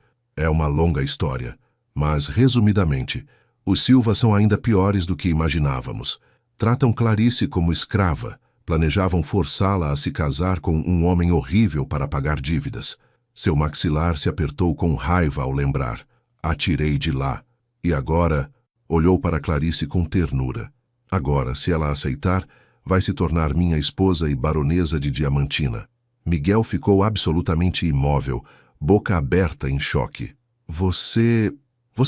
S1: É uma longa história, mas, resumidamente, os Silva são ainda piores do que imaginávamos. Tratam Clarice como escrava, planejavam forçá-la a se casar com um homem horrível para pagar dívidas. Seu maxilar se apertou com raiva ao lembrar. Atirei de lá. E agora, olhou para Clarice com ternura. Agora, se ela aceitar, vai se tornar minha esposa e baronesa de Diamantina. Miguel ficou absolutamente imóvel, boca aberta em choque. Você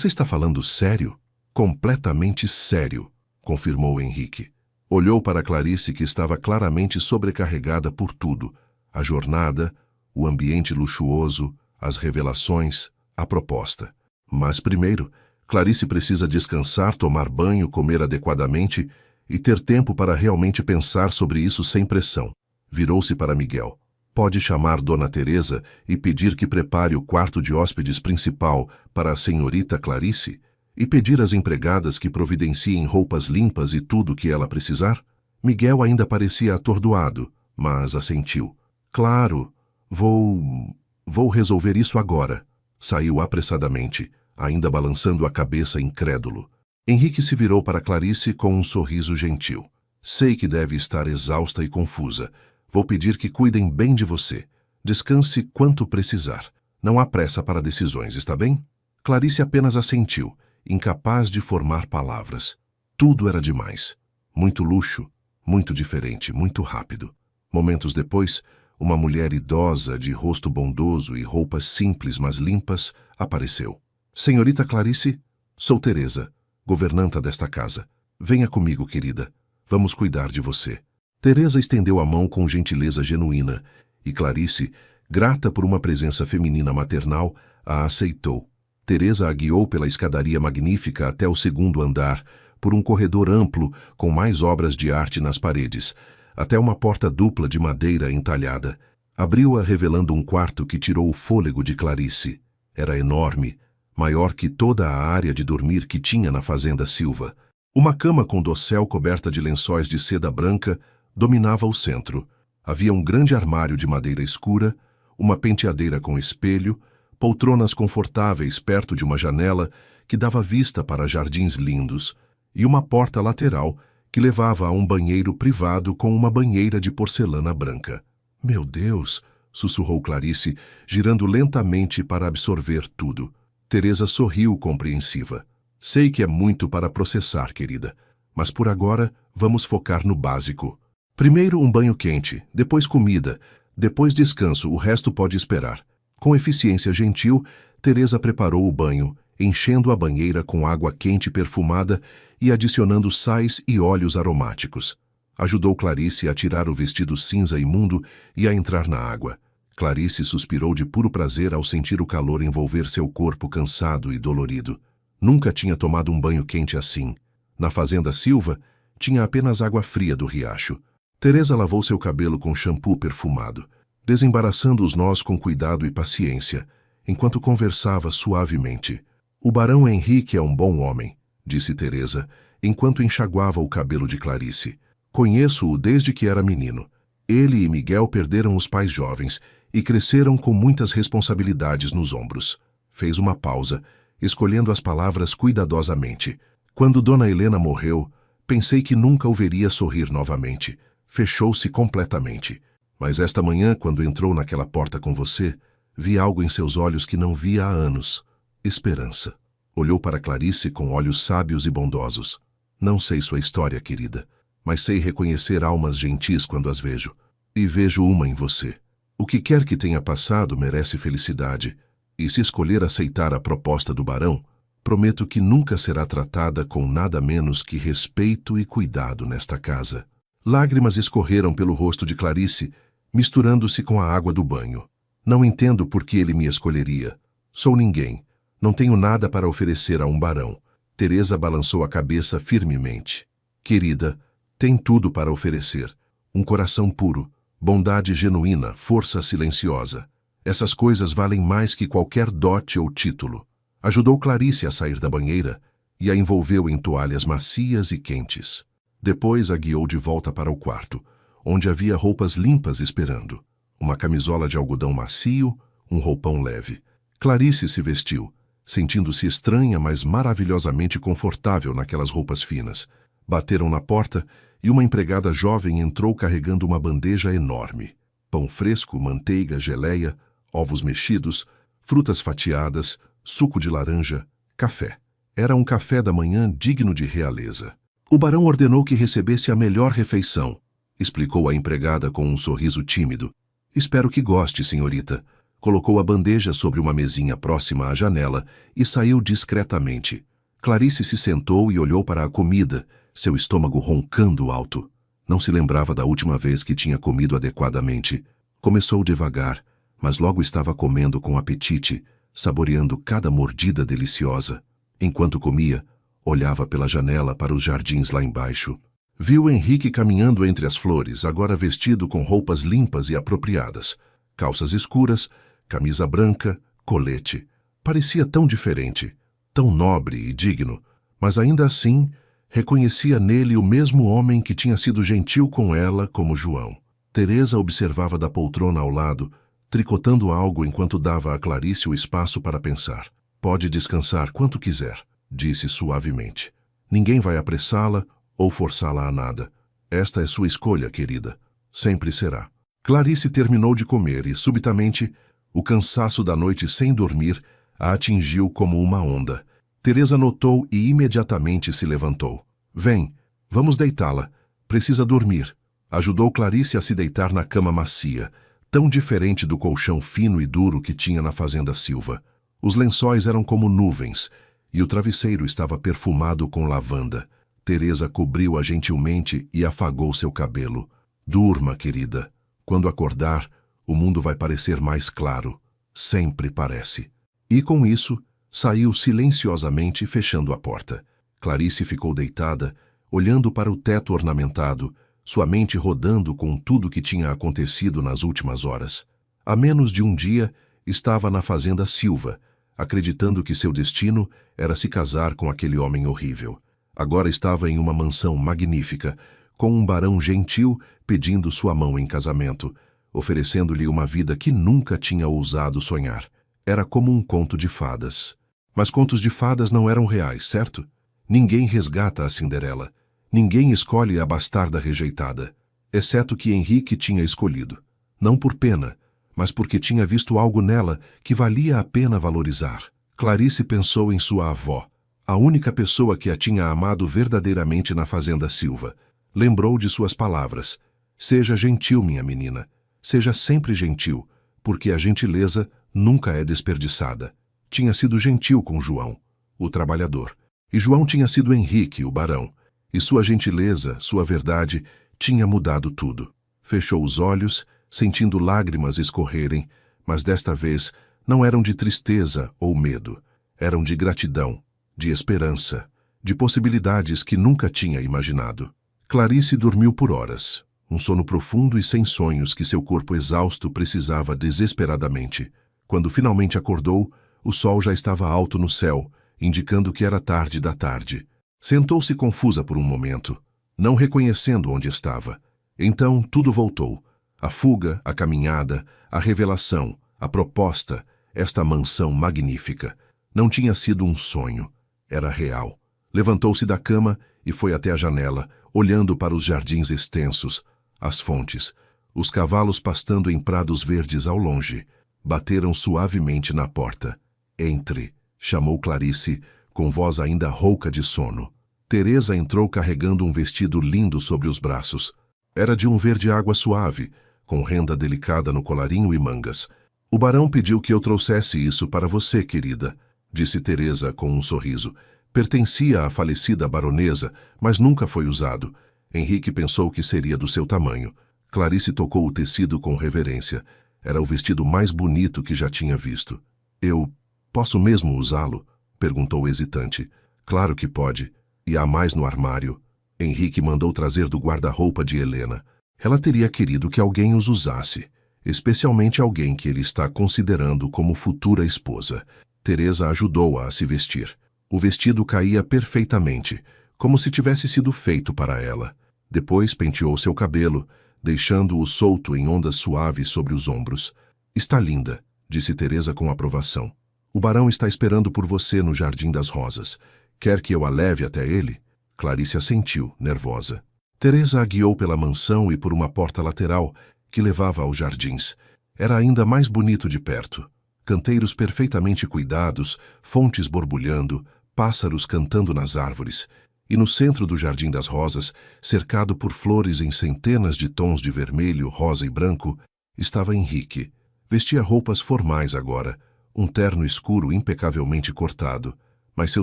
S1: está falando sério? Completamente sério, confirmou Henrique. Olhou para Clarice, que estava claramente sobrecarregada por tudo: a jornada, o ambiente luxuoso, as revelações, a proposta. Mas primeiro, Clarice precisa descansar, tomar banho, comer adequadamente e ter tempo para realmente pensar sobre isso sem pressão. Virou-se para Miguel. Pode chamar Dona Teresa e pedir que prepare o quarto de hóspedes principal para a senhorita Clarice? E pedir às empregadas que providenciem roupas limpas e tudo o que ela precisar? Miguel ainda parecia atordoado, mas assentiu. Claro, vou resolver isso agora. Saiu apressadamente, ainda balançando a cabeça incrédulo. Henrique se virou para Clarice com um sorriso gentil. Sei que deve estar exausta e confusa. Vou pedir que cuidem bem de você. Descanse quanto precisar. Não há pressa para decisões, está bem? Clarice apenas assentiu, incapaz de formar palavras. Tudo era demais. Muito luxo, muito diferente, muito rápido. Momentos depois, uma mulher idosa, de rosto bondoso e roupas simples mas limpas, apareceu. Senhorita Clarice, sou Teresa, governanta desta casa. Venha comigo, querida. Vamos cuidar de você. Teresa estendeu a mão com gentileza genuína, e Clarice, grata por uma presença feminina maternal, a aceitou. Teresa a guiou pela escadaria magnífica até o segundo andar, por um corredor amplo com mais obras de arte nas paredes, até uma porta dupla de madeira entalhada. Abriu-a revelando um quarto que tirou o fôlego de Clarice. Era enorme, maior que toda a área de dormir que tinha na fazenda Silva. Uma cama com dossel coberta de lençóis de seda branca dominava o centro. Havia um grande armário de madeira escura, uma penteadeira com espelho, poltronas confortáveis perto de uma janela que dava vista para jardins lindos, e uma porta lateral que levava a um banheiro privado com uma banheira de porcelana branca. Meu Deus! Sussurrou Clarice, girando lentamente para absorver tudo. Teresa sorriu compreensiva. Sei que é muito para processar, querida, mas por agora vamos focar no básico. Primeiro um banho quente, depois comida, depois descanso, o resto pode esperar. Com eficiência gentil, Teresa preparou o banho, enchendo a banheira com água quente perfumada e adicionando sais e óleos aromáticos. Ajudou Clarice a tirar o vestido cinza imundo e a entrar na água. Clarice suspirou de puro prazer ao sentir o calor envolver seu corpo cansado e dolorido. Nunca tinha tomado um banho quente assim. Na fazenda Silva, tinha apenas água fria do riacho. Teresa lavou seu cabelo com shampoo perfumado, desembaraçando os nós com cuidado e paciência, enquanto conversava suavemente. O barão Henrique é um bom homem, disse Teresa, enquanto enxaguava o cabelo de Clarice. Conheço-o desde que era menino. Ele e Miguel perderam os pais jovens e cresceram com muitas responsabilidades nos ombros. Fez uma pausa, escolhendo as palavras cuidadosamente. Quando Dona Helena morreu, pensei que nunca o veria sorrir novamente. Fechou-se completamente. Mas esta manhã, quando entrou naquela porta com você, vi algo em seus olhos que não via há anos. Esperança. Olhou para Clarice com olhos sábios e bondosos. Não sei sua história, querida, mas sei reconhecer almas gentis quando as vejo. E vejo uma em você. O que quer que tenha passado merece felicidade, e se escolher aceitar a proposta do barão, prometo que nunca será tratada com nada menos que respeito e cuidado nesta casa. Lágrimas escorreram pelo rosto de Clarice, misturando-se com a água do banho. Não entendo por que ele me escolheria. Sou ninguém. Não tenho nada para oferecer a um barão. Teresa balançou a cabeça firmemente. Querida, tem tudo para oferecer. Um coração puro, bondade genuína, força silenciosa. Essas coisas valem mais que qualquer dote ou título. Ajudou Clarice a sair da banheira e a envolveu em toalhas macias e quentes. Depois a guiou de volta para o quarto, onde havia roupas limpas esperando. Uma camisola de algodão macio, um roupão leve. Clarice se vestiu, sentindo-se estranha, mas maravilhosamente confortável naquelas roupas finas. Bateram na porta e uma empregada jovem entrou carregando uma bandeja enorme. Pão fresco, manteiga, geleia, ovos mexidos, frutas fatiadas, suco de laranja, café. Era um café da manhã digno de realeza. O barão ordenou que recebesse a melhor refeição, explicou a empregada com um sorriso tímido. Espero que goste, senhorita. Colocou a bandeja sobre uma mesinha próxima à janela e saiu discretamente. Clarice se sentou e olhou para a comida, seu estômago roncando alto. Não se lembrava da última vez que tinha comido adequadamente. Começou devagar, mas logo estava comendo com apetite, saboreando cada mordida deliciosa. Enquanto comia, olhava pela janela para os jardins lá embaixo. Viu Henrique caminhando entre as flores, agora vestido com roupas limpas e apropriadas. Calças escuras, camisa branca, colete. Parecia tão diferente, tão nobre e digno, mas ainda assim reconhecia nele o mesmo homem que tinha sido gentil com ela como João. Teresa observava da poltrona ao lado, tricotando algo enquanto dava a Clarice o espaço para pensar. Pode descansar quanto quiser, disse suavemente. Ninguém vai apressá-la ou forçá-la a nada. Esta é sua escolha, querida. Sempre será. Clarice terminou de comer e, subitamente, o cansaço da noite sem dormir a atingiu como uma onda. Teresa notou e imediatamente se levantou. Vem, vamos deitá-la. Precisa dormir. Ajudou Clarice a se deitar na cama macia, tão diferente do colchão fino e duro que tinha na fazenda Silva. Os lençóis eram como nuvens, e o travesseiro estava perfumado com lavanda. Teresa cobriu-a gentilmente e afagou seu cabelo. Durma, querida. Quando acordar, o mundo vai parecer mais claro. Sempre parece. E com isso, saiu silenciosamente, fechando a porta. Clarice ficou deitada, olhando para o teto ornamentado, sua mente rodando com tudo o que tinha acontecido nas últimas horas. Há menos de um dia, estava na fazenda Silva, acreditando que seu destino era se casar com aquele homem horrível. Agora estava em uma mansão magnífica, com um barão gentil pedindo sua mão em casamento, oferecendo-lhe uma vida que nunca tinha ousado sonhar. Era como um conto de fadas. Mas contos de fadas não eram reais, certo? Ninguém resgata a Cinderela. Ninguém escolhe a bastarda rejeitada, exceto que Henrique tinha escolhido. Não por pena, mas porque tinha visto algo nela que valia a pena valorizar. Clarice pensou em sua avó, a única pessoa que a tinha amado verdadeiramente na fazenda Silva. Lembrou de suas palavras. Seja gentil, minha menina. Seja sempre gentil, porque a gentileza nunca é desperdiçada. Tinha sido gentil com João, o trabalhador. E João tinha sido Henrique, o barão. E sua gentileza, sua verdade, tinha mudado tudo. Fechou os olhos, sentindo lágrimas escorrerem, mas desta vez não eram de tristeza ou medo. Eram de gratidão, de esperança, de possibilidades que nunca tinha imaginado. Clarice dormiu por horas, um sono profundo e sem sonhos que seu corpo exausto precisava desesperadamente. Quando finalmente acordou, o sol já estava alto no céu, indicando que era tarde da tarde. Sentou-se confusa por um momento, não reconhecendo onde estava. Então tudo voltou. A fuga, a caminhada, a revelação, a proposta, esta mansão magnífica. Não tinha sido um sonho, era real. Levantou-se da cama e foi até a janela, olhando para os jardins extensos, as fontes, os cavalos pastando em prados verdes ao longe. Bateram suavemente na porta. Entre, chamou Clarice, com voz ainda rouca de sono. Teresa entrou carregando um vestido lindo sobre os braços. Era de um verde água suave, com renda delicada no colarinho e mangas. O barão pediu que eu trouxesse isso para você, querida, disse Teresa com um sorriso. Pertencia à falecida baronesa, mas nunca foi usado. Henrique pensou que seria do seu tamanho. Clarice tocou o tecido com reverência. Era o vestido mais bonito que já tinha visto. Eu posso mesmo usá-lo? Perguntou hesitante. Claro que pode. E há mais no armário. Henrique mandou trazer do guarda-roupa de Helena. Ela teria querido que alguém os usasse, especialmente alguém que ele está considerando como futura esposa. Teresa ajudou-a a se vestir. O vestido caía perfeitamente, como se tivesse sido feito para ela. Depois penteou seu cabelo, deixando-o solto em ondas suaves sobre os ombros. Está linda, disse Teresa com aprovação. O barão está esperando por você no Jardim das Rosas. Quer que eu a leve até ele? Clarice assentiu, nervosa. Teresa a guiou pela mansão e por uma porta lateral que levava aos jardins. Era ainda mais bonito de perto. Canteiros perfeitamente cuidados, fontes borbulhando, pássaros cantando nas árvores. E no centro do Jardim das Rosas, cercado por flores em centenas de tons de vermelho, rosa e branco, estava Henrique, Vestia roupas formais agora, um terno escuro impecavelmente cortado, mas seu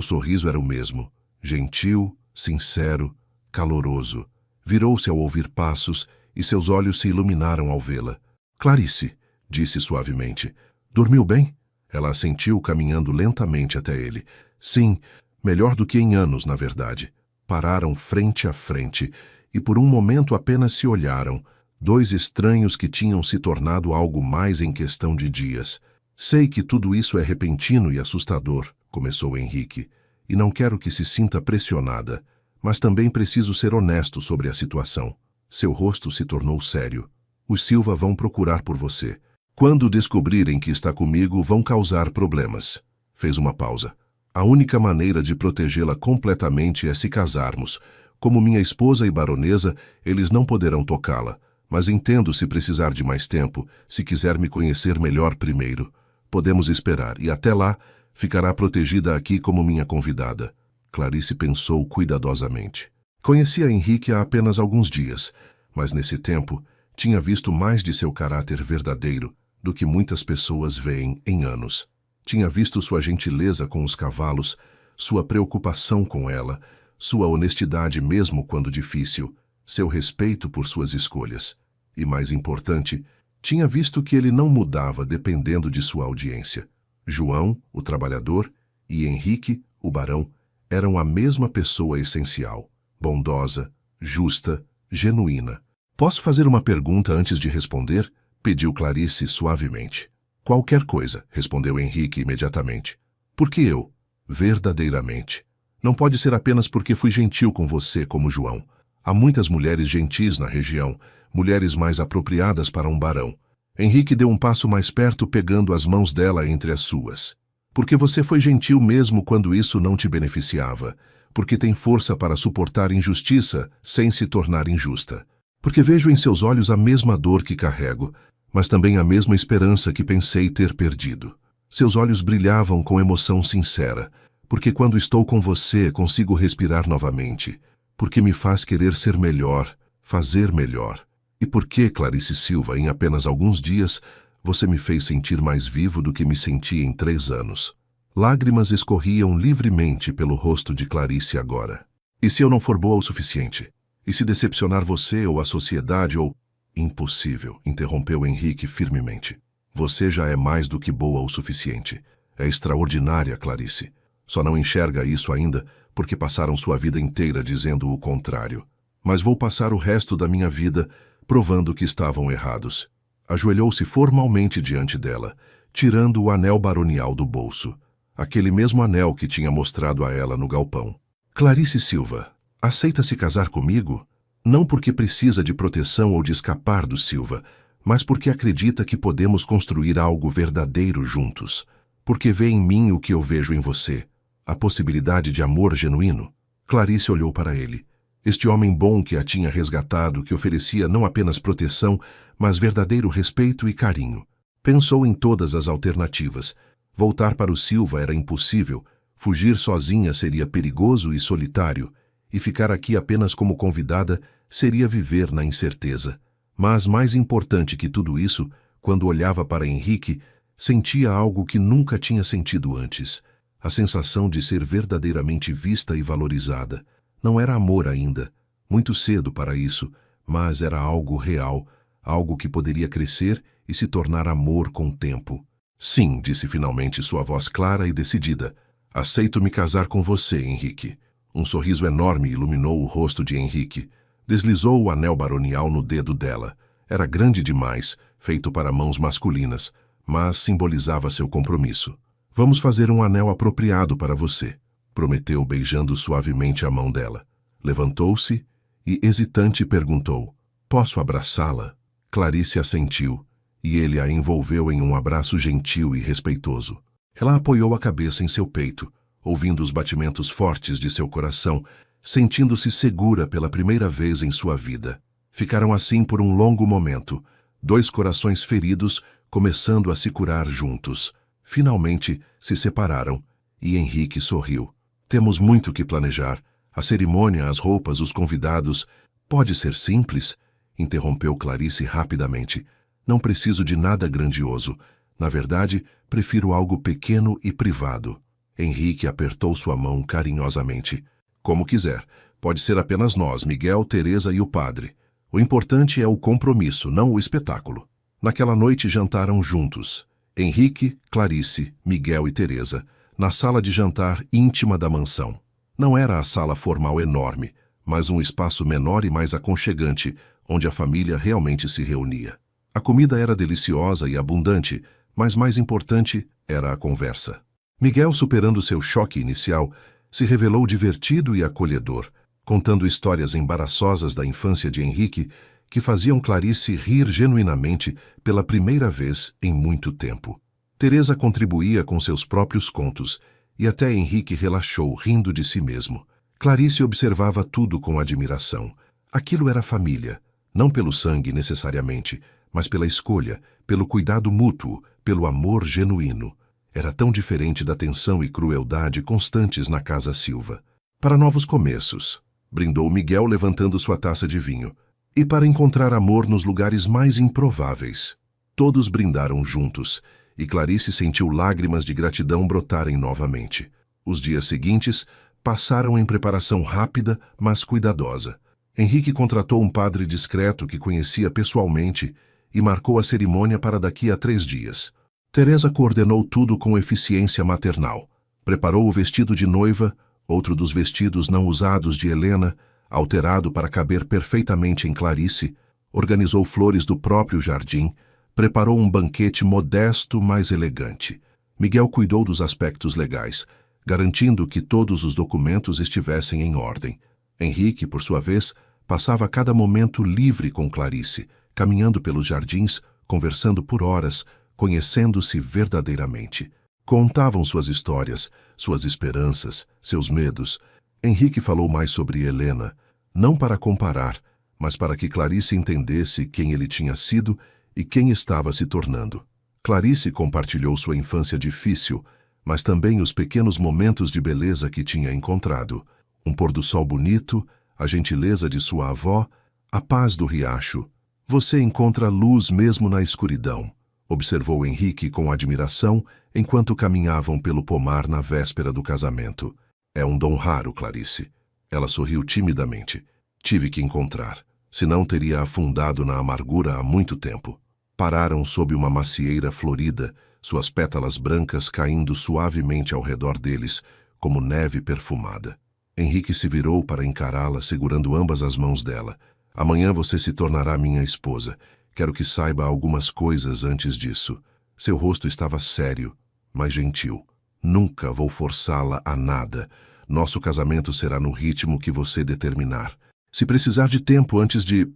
S1: sorriso era o mesmo, gentil, sincero, caloroso. Virou-se ao ouvir passos e seus olhos se iluminaram ao vê-la. Clarice, disse suavemente. Dormiu bem? Ela assentiu, caminhando lentamente até ele. Sim, melhor do que em anos, na verdade. Pararam frente a frente e por um momento apenas se olharam, dois estranhos que tinham se tornado algo mais em questão de dias. Sei que tudo isso é repentino e assustador, começou Henrique, e não quero que se sinta pressionada, mas também preciso ser honesto sobre a situação. Seu rosto se tornou sério. Os Silva vão procurar por você. Quando descobrirem que está comigo, vão causar problemas. Fez uma pausa. A única maneira de protegê-la completamente é se casarmos. Como minha esposa e baronesa, eles não poderão tocá-la. Mas entendo se precisar de mais tempo, se quiser me conhecer melhor primeiro. Podemos esperar, e até lá, ficará protegida aqui como minha convidada. Clarice pensou cuidadosamente. Conhecia Henrique há apenas alguns dias, mas nesse tempo tinha visto mais de seu caráter verdadeiro do que muitas pessoas veem em anos. Tinha visto sua gentileza com os cavalos, sua preocupação com ela, sua honestidade mesmo quando difícil, seu respeito por suas escolhas. E, mais importante, tinha visto que ele não mudava dependendo de sua audiência. João, o trabalhador, e Henrique, o barão, eram a mesma pessoa essencial, bondosa, justa, genuína. Posso fazer uma pergunta antes de responder? Pediu Clarice suavemente. Qualquer coisa, respondeu Henrique imediatamente. Por que eu? Verdadeiramente. Não pode ser apenas porque fui gentil com você como João. Há muitas mulheres gentis na região, mulheres mais apropriadas para um barão. Henrique deu um passo mais perto, pegando as mãos dela entre as suas. Porque você foi gentil mesmo quando isso não te beneficiava. Porque tem força para suportar injustiça sem se tornar injusta. Porque vejo em seus olhos a mesma dor que carrego, mas também a mesma esperança que pensei ter perdido. Seus olhos brilhavam com emoção sincera. Porque quando estou com você consigo respirar novamente. Porque me faz querer ser melhor, fazer melhor. E porque, Clarice Silva, em apenas alguns dias, você me fez sentir mais vivo do que me senti em 3 anos. Lágrimas escorriam livremente pelo rosto de Clarice agora. E se eu não for boa o suficiente? E se decepcionar você ou a sociedade ou... Impossível, interrompeu Henrique firmemente. Você já é mais do que boa o suficiente. É extraordinária, Clarice. Só não enxerga isso ainda porque passaram sua vida inteira dizendo o contrário. Mas vou passar o resto da minha vida provando que estavam errados. Ajoelhou-se formalmente diante dela, tirando o anel baronial do bolso. Aquele mesmo anel que tinha mostrado a ela no galpão. Clarice Silva, aceita se casar comigo? Não porque precisa de proteção ou de escapar do Silva, mas porque acredita que podemos construir algo verdadeiro juntos. Porque vê em mim o que eu vejo em você, a possibilidade de amor genuíno. Clarice olhou para ele. Este homem bom que a tinha resgatado, que oferecia não apenas proteção, mas verdadeiro respeito e carinho. Pensou em todas as alternativas. Voltar para o Silva era impossível, fugir sozinha seria perigoso e solitário, e ficar aqui apenas como convidada seria viver na incerteza. Mas mais importante que tudo isso, quando olhava para Henrique, sentia algo que nunca tinha sentido antes. A sensação de ser verdadeiramente vista e valorizada. Não era amor ainda, muito cedo para isso, mas era algo real, algo que poderia crescer e se tornar amor com o tempo. Sim, disse finalmente sua voz clara e decidida. Aceito me casar com você, Henrique. Um sorriso enorme iluminou o rosto de Henrique. Deslizou o anel baronial no dedo dela. Era grande demais, feito para mãos masculinas, mas simbolizava seu compromisso. Vamos fazer um anel apropriado para você, prometeu beijando suavemente a mão dela. Levantou-se e, hesitante, perguntou, posso abraçá-la? Clarice assentiu, e ele a envolveu em um abraço gentil e respeitoso. Ela apoiou a cabeça em seu peito, ouvindo os batimentos fortes de seu coração, sentindo-se segura pela primeira vez em sua vida. Ficaram assim por um longo momento, 2 corações feridos começando a se curar juntos. Finalmente se separaram, e Henrique sorriu. Temos muito que planejar. A cerimônia, as roupas, os convidados. Pode ser simples? Interrompeu Clarice rapidamente. Não preciso de nada grandioso. Na verdade, prefiro algo pequeno e privado. Henrique apertou sua mão carinhosamente. Como quiser. Pode ser apenas nós, Miguel, Teresa e o padre. O importante é o compromisso, não o espetáculo. Naquela noite jantaram juntos. Henrique, Clarice, Miguel e Teresa, na sala de jantar íntima da mansão. Não era a sala formal enorme, mas um espaço menor e mais aconchegante, onde a família realmente se reunia. A comida era deliciosa e abundante, mas mais importante era a conversa. Miguel, superando seu choque inicial, se revelou divertido e acolhedor, contando histórias embaraçosas da infância de Henrique que faziam Clarice rir genuinamente pela primeira vez em muito tempo. Teresa contribuía com seus próprios contos, e até Henrique relaxou, rindo de si mesmo. Clarice observava tudo com admiração. Aquilo era família, não pelo sangue necessariamente, mas pela escolha, pelo cuidado mútuo, pelo amor genuíno. Era tão diferente da tensão e crueldade constantes na casa Silva. Para novos começos, brindou Miguel levantando sua taça de vinho. E para encontrar amor nos lugares mais improváveis. Todos brindaram juntos, e Clarice sentiu lágrimas de gratidão brotarem novamente. Os dias seguintes passaram em preparação rápida, mas cuidadosa. Henrique contratou um padre discreto que conhecia pessoalmente e marcou a cerimônia para daqui a 3 dias. Teresa coordenou tudo com eficiência maternal. Preparou o vestido de noiva, outro dos vestidos não usados de Helena, alterado para caber perfeitamente em Clarice, organizou flores do próprio jardim, preparou um banquete modesto, mas elegante. Miguel cuidou dos aspectos legais, garantindo que todos os documentos estivessem em ordem. Henrique, por sua vez, passava cada momento livre com Clarice, caminhando pelos jardins, conversando por horas, conhecendo-se verdadeiramente. Contavam suas histórias, suas esperanças, seus medos. Henrique falou mais sobre Helena, não para comparar, mas para que Clarice entendesse quem ele tinha sido e quem estava se tornando. Clarice compartilhou sua infância difícil, mas também os pequenos momentos de beleza que tinha encontrado. Um pôr-do-sol bonito, a gentileza de sua avó, a paz do riacho. Você encontra luz mesmo na escuridão, observou Henrique com admiração enquanto caminhavam pelo pomar na véspera do casamento. É um dom raro, Clarice. Ela sorriu timidamente. Tive que encontrar, senão teria afundado na amargura há muito tempo. Pararam sob uma macieira florida, suas pétalas brancas caindo suavemente ao redor deles, como neve perfumada. Henrique se virou para encará-la, segurando ambas as mãos dela. Amanhã você se tornará minha esposa. Quero que saiba algumas coisas antes disso. Seu rosto estava sério, mas gentil. Nunca vou forçá-la a nada. Nosso casamento será no ritmo que você determinar. Se precisar de tempo antes de...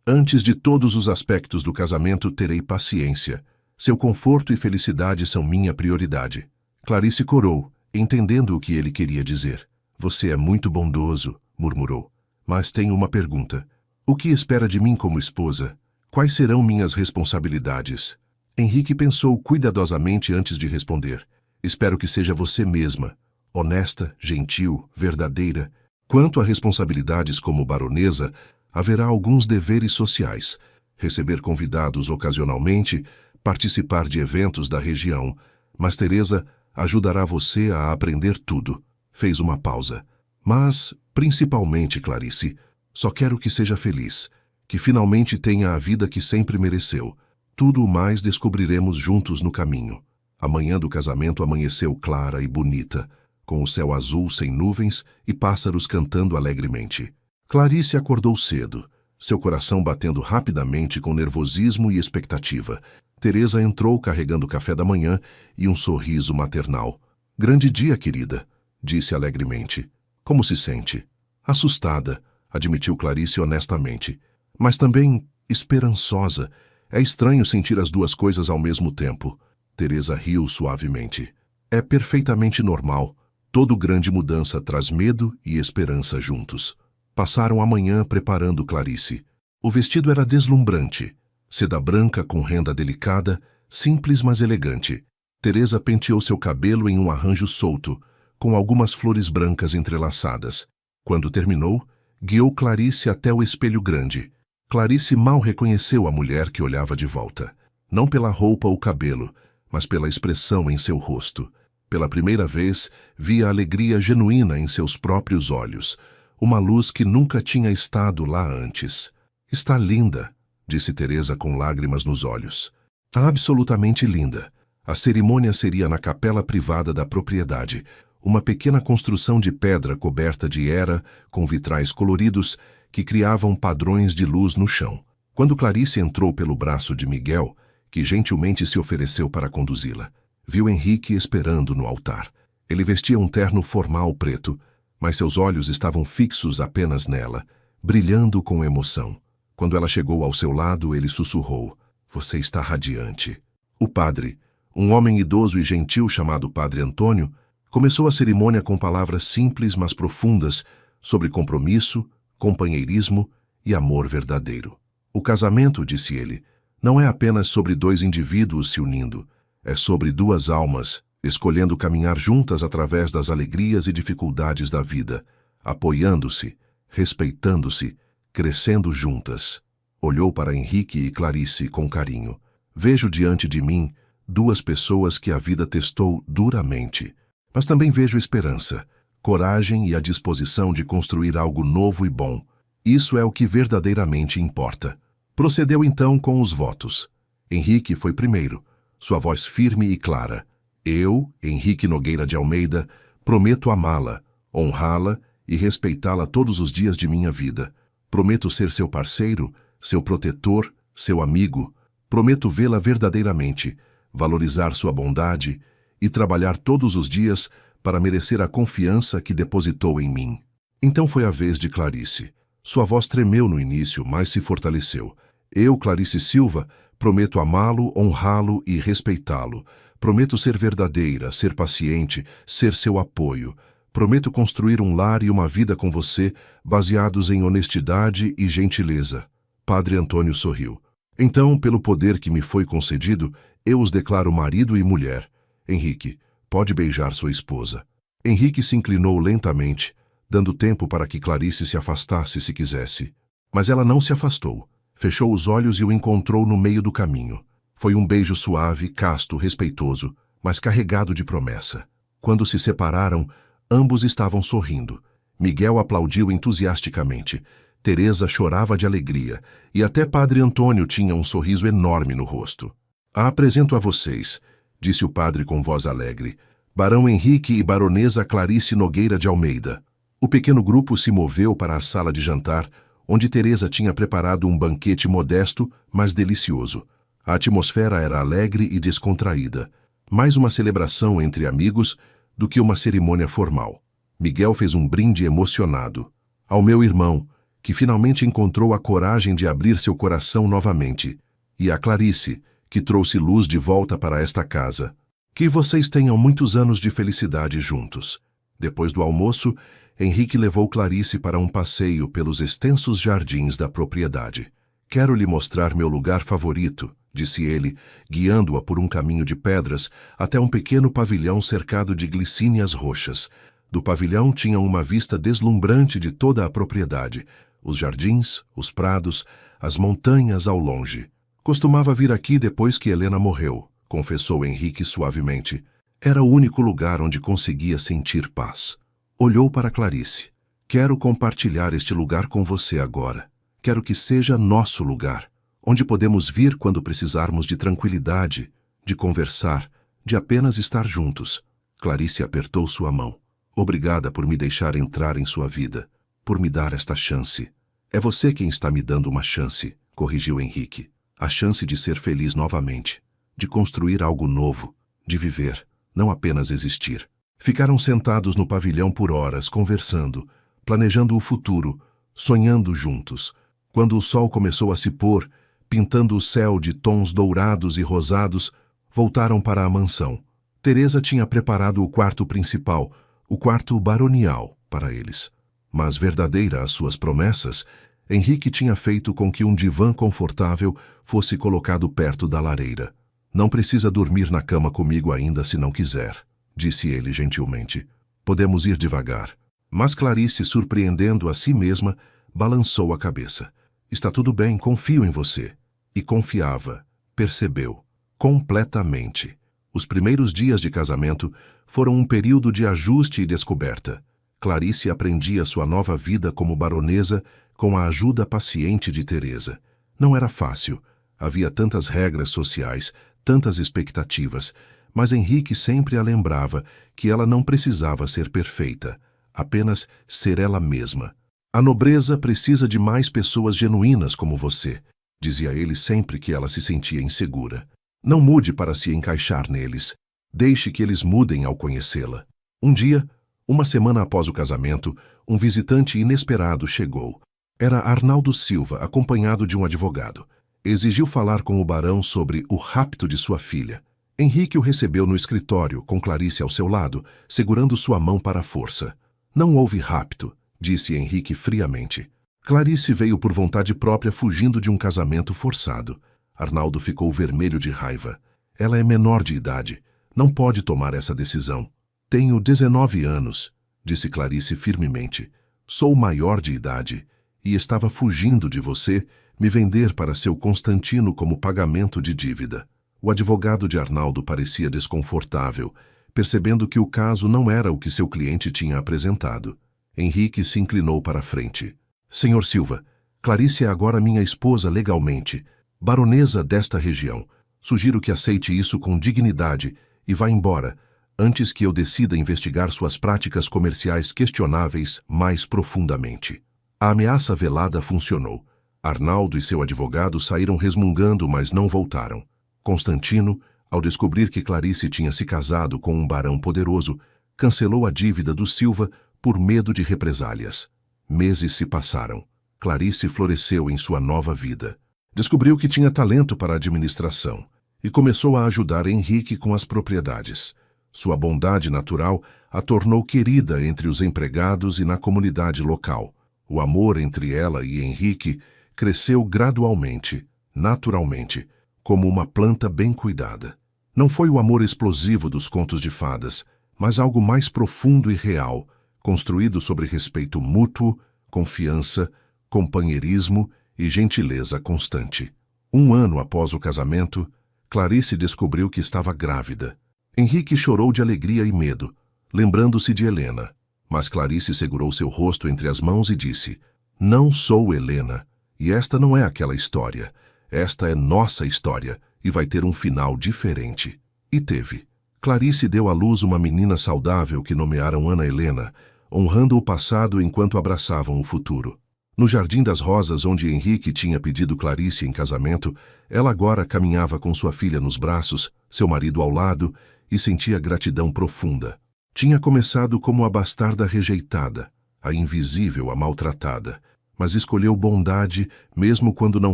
S1: antes de todos os aspectos do casamento, terei paciência. Seu conforto e felicidade são minha prioridade. Clarice corou, entendendo o que ele queria dizer. Você é muito bondoso, murmurou. Mas tenho uma pergunta. O que espera de mim como esposa? Quais serão minhas responsabilidades? Henrique pensou cuidadosamente antes de responder. Espero que seja você mesma. Honesta, gentil, verdadeira. Quanto a responsabilidades como baronesa, haverá alguns deveres sociais. Receber convidados ocasionalmente, participar de eventos da região. Mas Teresa ajudará você a aprender tudo. Fez uma pausa. Mas, principalmente, Clarice, só quero que seja feliz, que finalmente tenha a vida que sempre mereceu. Tudo o mais descobriremos juntos no caminho. A manhã do casamento amanheceu clara e bonita, com o céu azul sem nuvens e pássaros cantando alegremente. Clarice acordou cedo, seu coração batendo rapidamente com nervosismo e expectativa. Teresa entrou carregando o café da manhã e um sorriso maternal. Grande dia, querida, disse alegremente. Como se sente? Assustada, admitiu Clarice honestamente. Mas também esperançosa. É estranho sentir as duas coisas ao mesmo tempo. Teresa riu suavemente. É perfeitamente normal. Toda grande mudança traz medo e esperança juntos. Passaram a manhã preparando Clarice. O vestido era deslumbrante. Seda branca com renda delicada, simples mas elegante. Teresa penteou seu cabelo em um arranjo solto, com algumas flores brancas entrelaçadas. Quando terminou, guiou Clarice até o espelho grande. Clarice mal reconheceu a mulher que olhava de volta. Não pela roupa ou cabelo, mas pela expressão em seu rosto. Pela primeira vez, via alegria genuína em seus próprios olhos, uma luz que nunca tinha estado lá antes. Está linda, disse Teresa com lágrimas nos olhos. Absolutamente linda. A cerimônia seria na capela privada da propriedade, uma pequena construção de pedra coberta de era, com vitrais coloridos, que criavam padrões de luz no chão. Quando Clarice entrou pelo braço de Miguel, que gentilmente se ofereceu para conduzi-la, viu Henrique esperando no altar. Ele vestia um terno formal preto, mas seus olhos estavam fixos apenas nela, brilhando com emoção. Quando ela chegou ao seu lado, ele sussurrou: "Você está radiante." O padre, um homem idoso e gentil chamado Padre Antônio, começou a cerimônia com palavras simples mas profundas sobre compromisso, companheirismo e amor verdadeiro. O casamento, disse ele, não é apenas sobre dois indivíduos se unindo, é sobre duas almas, escolhendo caminhar juntas através das alegrias e dificuldades da vida, apoiando-se, respeitando-se, crescendo juntas. Olhou para Henrique e Clarice com carinho. Vejo diante de mim duas pessoas que a vida testou duramente, mas também vejo esperança, coragem e a disposição de construir algo novo e bom. Isso é o que verdadeiramente importa. Procedeu então com os votos. Henrique foi primeiro, sua voz firme e clara. Eu, Henrique Nogueira de Almeida, prometo amá-la, honrá-la e respeitá-la todos os dias de minha vida. Prometo ser seu parceiro, seu protetor, seu amigo. Prometo vê-la verdadeiramente, valorizar sua bondade e trabalhar todos os dias para merecer a confiança que depositou em mim. Então foi a vez de Clarice. Sua voz tremeu no início, mas se fortaleceu. Eu, Clarice Silva, prometo amá-lo, honrá-lo e respeitá-lo. Prometo ser verdadeira, ser paciente, ser seu apoio. Prometo construir um lar e uma vida com você, baseados em honestidade e gentileza. Padre Antônio sorriu. Então, pelo poder que me foi concedido, eu os declaro marido e mulher. Henrique, pode beijar sua esposa. Henrique se inclinou lentamente, dando tempo para que Clarice se afastasse se quisesse. Mas ela não se afastou. Fechou os olhos e o encontrou no meio do caminho. Foi um beijo suave, casto, respeitoso, mas carregado de promessa. Quando se separaram, ambos estavam sorrindo. Miguel aplaudiu entusiasticamente. Teresa chorava de alegria, e até Padre Antônio tinha um sorriso enorme no rosto. "A apresento a vocês", disse o padre com voz alegre, "Barão Henrique e Baronesa Clarice Nogueira de Almeida." O pequeno grupo se moveu para a sala de jantar, onde Teresa tinha preparado um banquete modesto, mas delicioso. A atmosfera era alegre e descontraída, mais uma celebração entre amigos do que uma cerimônia formal. Miguel fez um brinde emocionado. "Ao meu irmão, que finalmente encontrou a coragem de abrir seu coração novamente, e a Clarice, que trouxe luz de volta para esta casa. Que vocês tenham muitos anos de felicidade juntos." Depois do almoço, Henrique levou Clarice para um passeio pelos extensos jardins da propriedade. "Quero lhe mostrar meu lugar favorito", disse ele, guiando-a por um caminho de pedras até um pequeno pavilhão cercado de glicínias roxas. Do pavilhão tinham uma vista deslumbrante de toda a propriedade, os jardins, os prados, as montanhas ao longe. "Costumava vir aqui depois que Helena morreu", confessou Henrique suavemente. "Era o único lugar onde conseguia sentir paz." Olhou para Clarice. "Quero compartilhar este lugar com você agora. Quero que seja nosso lugar, onde podemos vir quando precisarmos de tranquilidade, de conversar, de apenas estar juntos." Clarice apertou sua mão. "Obrigada por me deixar entrar em sua vida, por me dar esta chance." "É você quem está me dando uma chance", corrigiu Henrique. "A chance de ser feliz novamente, de construir algo novo, de viver, não apenas existir." Ficaram sentados no pavilhão por horas, conversando, planejando o futuro, sonhando juntos. Quando o sol começou a se pôr, pintando o céu de tons dourados e rosados, voltaram para a mansão. Teresa tinha preparado o quarto principal, o quarto baronial, para eles. Mas, verdadeira às suas promessas, Henrique tinha feito com que um divã confortável fosse colocado perto da lareira. "Não precisa dormir na cama comigo ainda se não quiser", disse ele gentilmente. "Podemos ir devagar." Mas Clarice, surpreendendo a si mesma, balançou a cabeça. Está tudo bem, confio em você. E confiava, percebeu, completamente. Os primeiros dias de casamento foram um período de ajuste e descoberta. Clarice aprendia sua nova vida como baronesa com a ajuda paciente de Teresa. Não era fácil. Havia tantas regras sociais, tantas expectativas, mas Henrique sempre a lembrava que ela não precisava ser perfeita, apenas ser ela mesma. A nobreza precisa de mais pessoas genuínas como você, dizia ele sempre que ela se sentia insegura. Não mude para se encaixar neles. Deixe que eles mudem ao conhecê-la. Um dia, uma semana após o casamento, um visitante inesperado chegou. Era Arnaldo Silva, acompanhado de um advogado. Exigiu falar com o barão sobre o rapto de sua filha. Henrique o recebeu no escritório, com Clarice ao seu lado, segurando sua mão para a força. Não houve rapto, disse Henrique friamente. Clarice veio por vontade própria fugindo de um casamento forçado. Arnaldo ficou vermelho de raiva. Ela é menor de idade. Não pode tomar essa decisão. Tenho 19 anos, disse Clarice firmemente. Sou maior de idade e estava fugindo de você me vender para seu Constantino como pagamento de dívida. O advogado de Arnaldo parecia desconfortável, percebendo que o caso não era o que seu cliente tinha apresentado. Henrique se inclinou para a frente. Senhor Silva, Clarice é agora minha esposa legalmente, baronesa desta região. Sugiro que aceite isso com dignidade e vá embora, antes que eu decida investigar suas práticas comerciais questionáveis mais profundamente. A ameaça velada funcionou. Arnaldo e seu advogado saíram resmungando, mas não voltaram. Constantino, ao descobrir que Clarice tinha se casado com um barão poderoso, cancelou a dívida do Silva por medo de represálias. Meses se passaram. Clarice floresceu em sua nova vida. Descobriu que tinha talento para a administração e começou a ajudar Henrique com as propriedades. Sua bondade natural a tornou querida entre os empregados e na comunidade local. O amor entre ela e Henrique cresceu gradualmente, naturalmente, como uma planta bem cuidada. Não foi o amor explosivo dos contos de fadas, mas algo mais profundo e real, construído sobre respeito mútuo, confiança, companheirismo e gentileza constante. 1 ano após o casamento, Clarice descobriu que estava grávida. Henrique chorou de alegria e medo, lembrando-se de Helena. Mas Clarice segurou seu rosto entre as mãos e disse: Não sou Helena, e esta não é aquela história. Esta é nossa história, e vai ter um final diferente. E teve. Clarice deu à luz uma menina saudável que nomearam Ana Helena, honrando o passado enquanto abraçavam o futuro. No Jardim das Rosas, onde Henrique tinha pedido Clarice em casamento, ela agora caminhava com sua filha nos braços, seu marido ao lado, e sentia gratidão profunda. Tinha começado como a bastarda rejeitada, a invisível, a maltratada, mas escolheu bondade mesmo quando não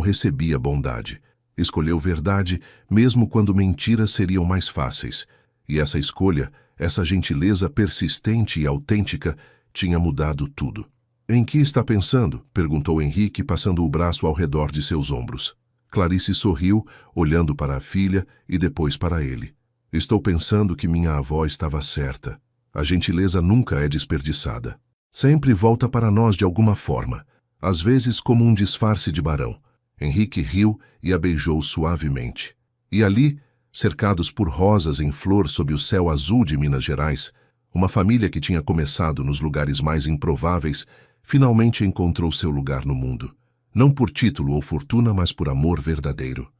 S1: recebia bondade. Escolheu verdade mesmo quando mentiras seriam mais fáceis. E essa escolha, essa gentileza persistente e autêntica, tinha mudado tudo. Em que está pensando? Perguntou Henrique, passando o braço ao redor de seus ombros. Clarice sorriu, olhando para a filha e depois para ele. Estou pensando que minha avó estava certa. A gentileza nunca é desperdiçada. Sempre volta para nós de alguma forma, às vezes como um disfarce de barão. Henrique riu e a beijou suavemente. E ali, cercados por rosas em flor sob o céu azul de Minas Gerais, uma família que tinha começado nos lugares mais improváveis, finalmente encontrou seu lugar no mundo. Não por título ou fortuna, mas por amor verdadeiro.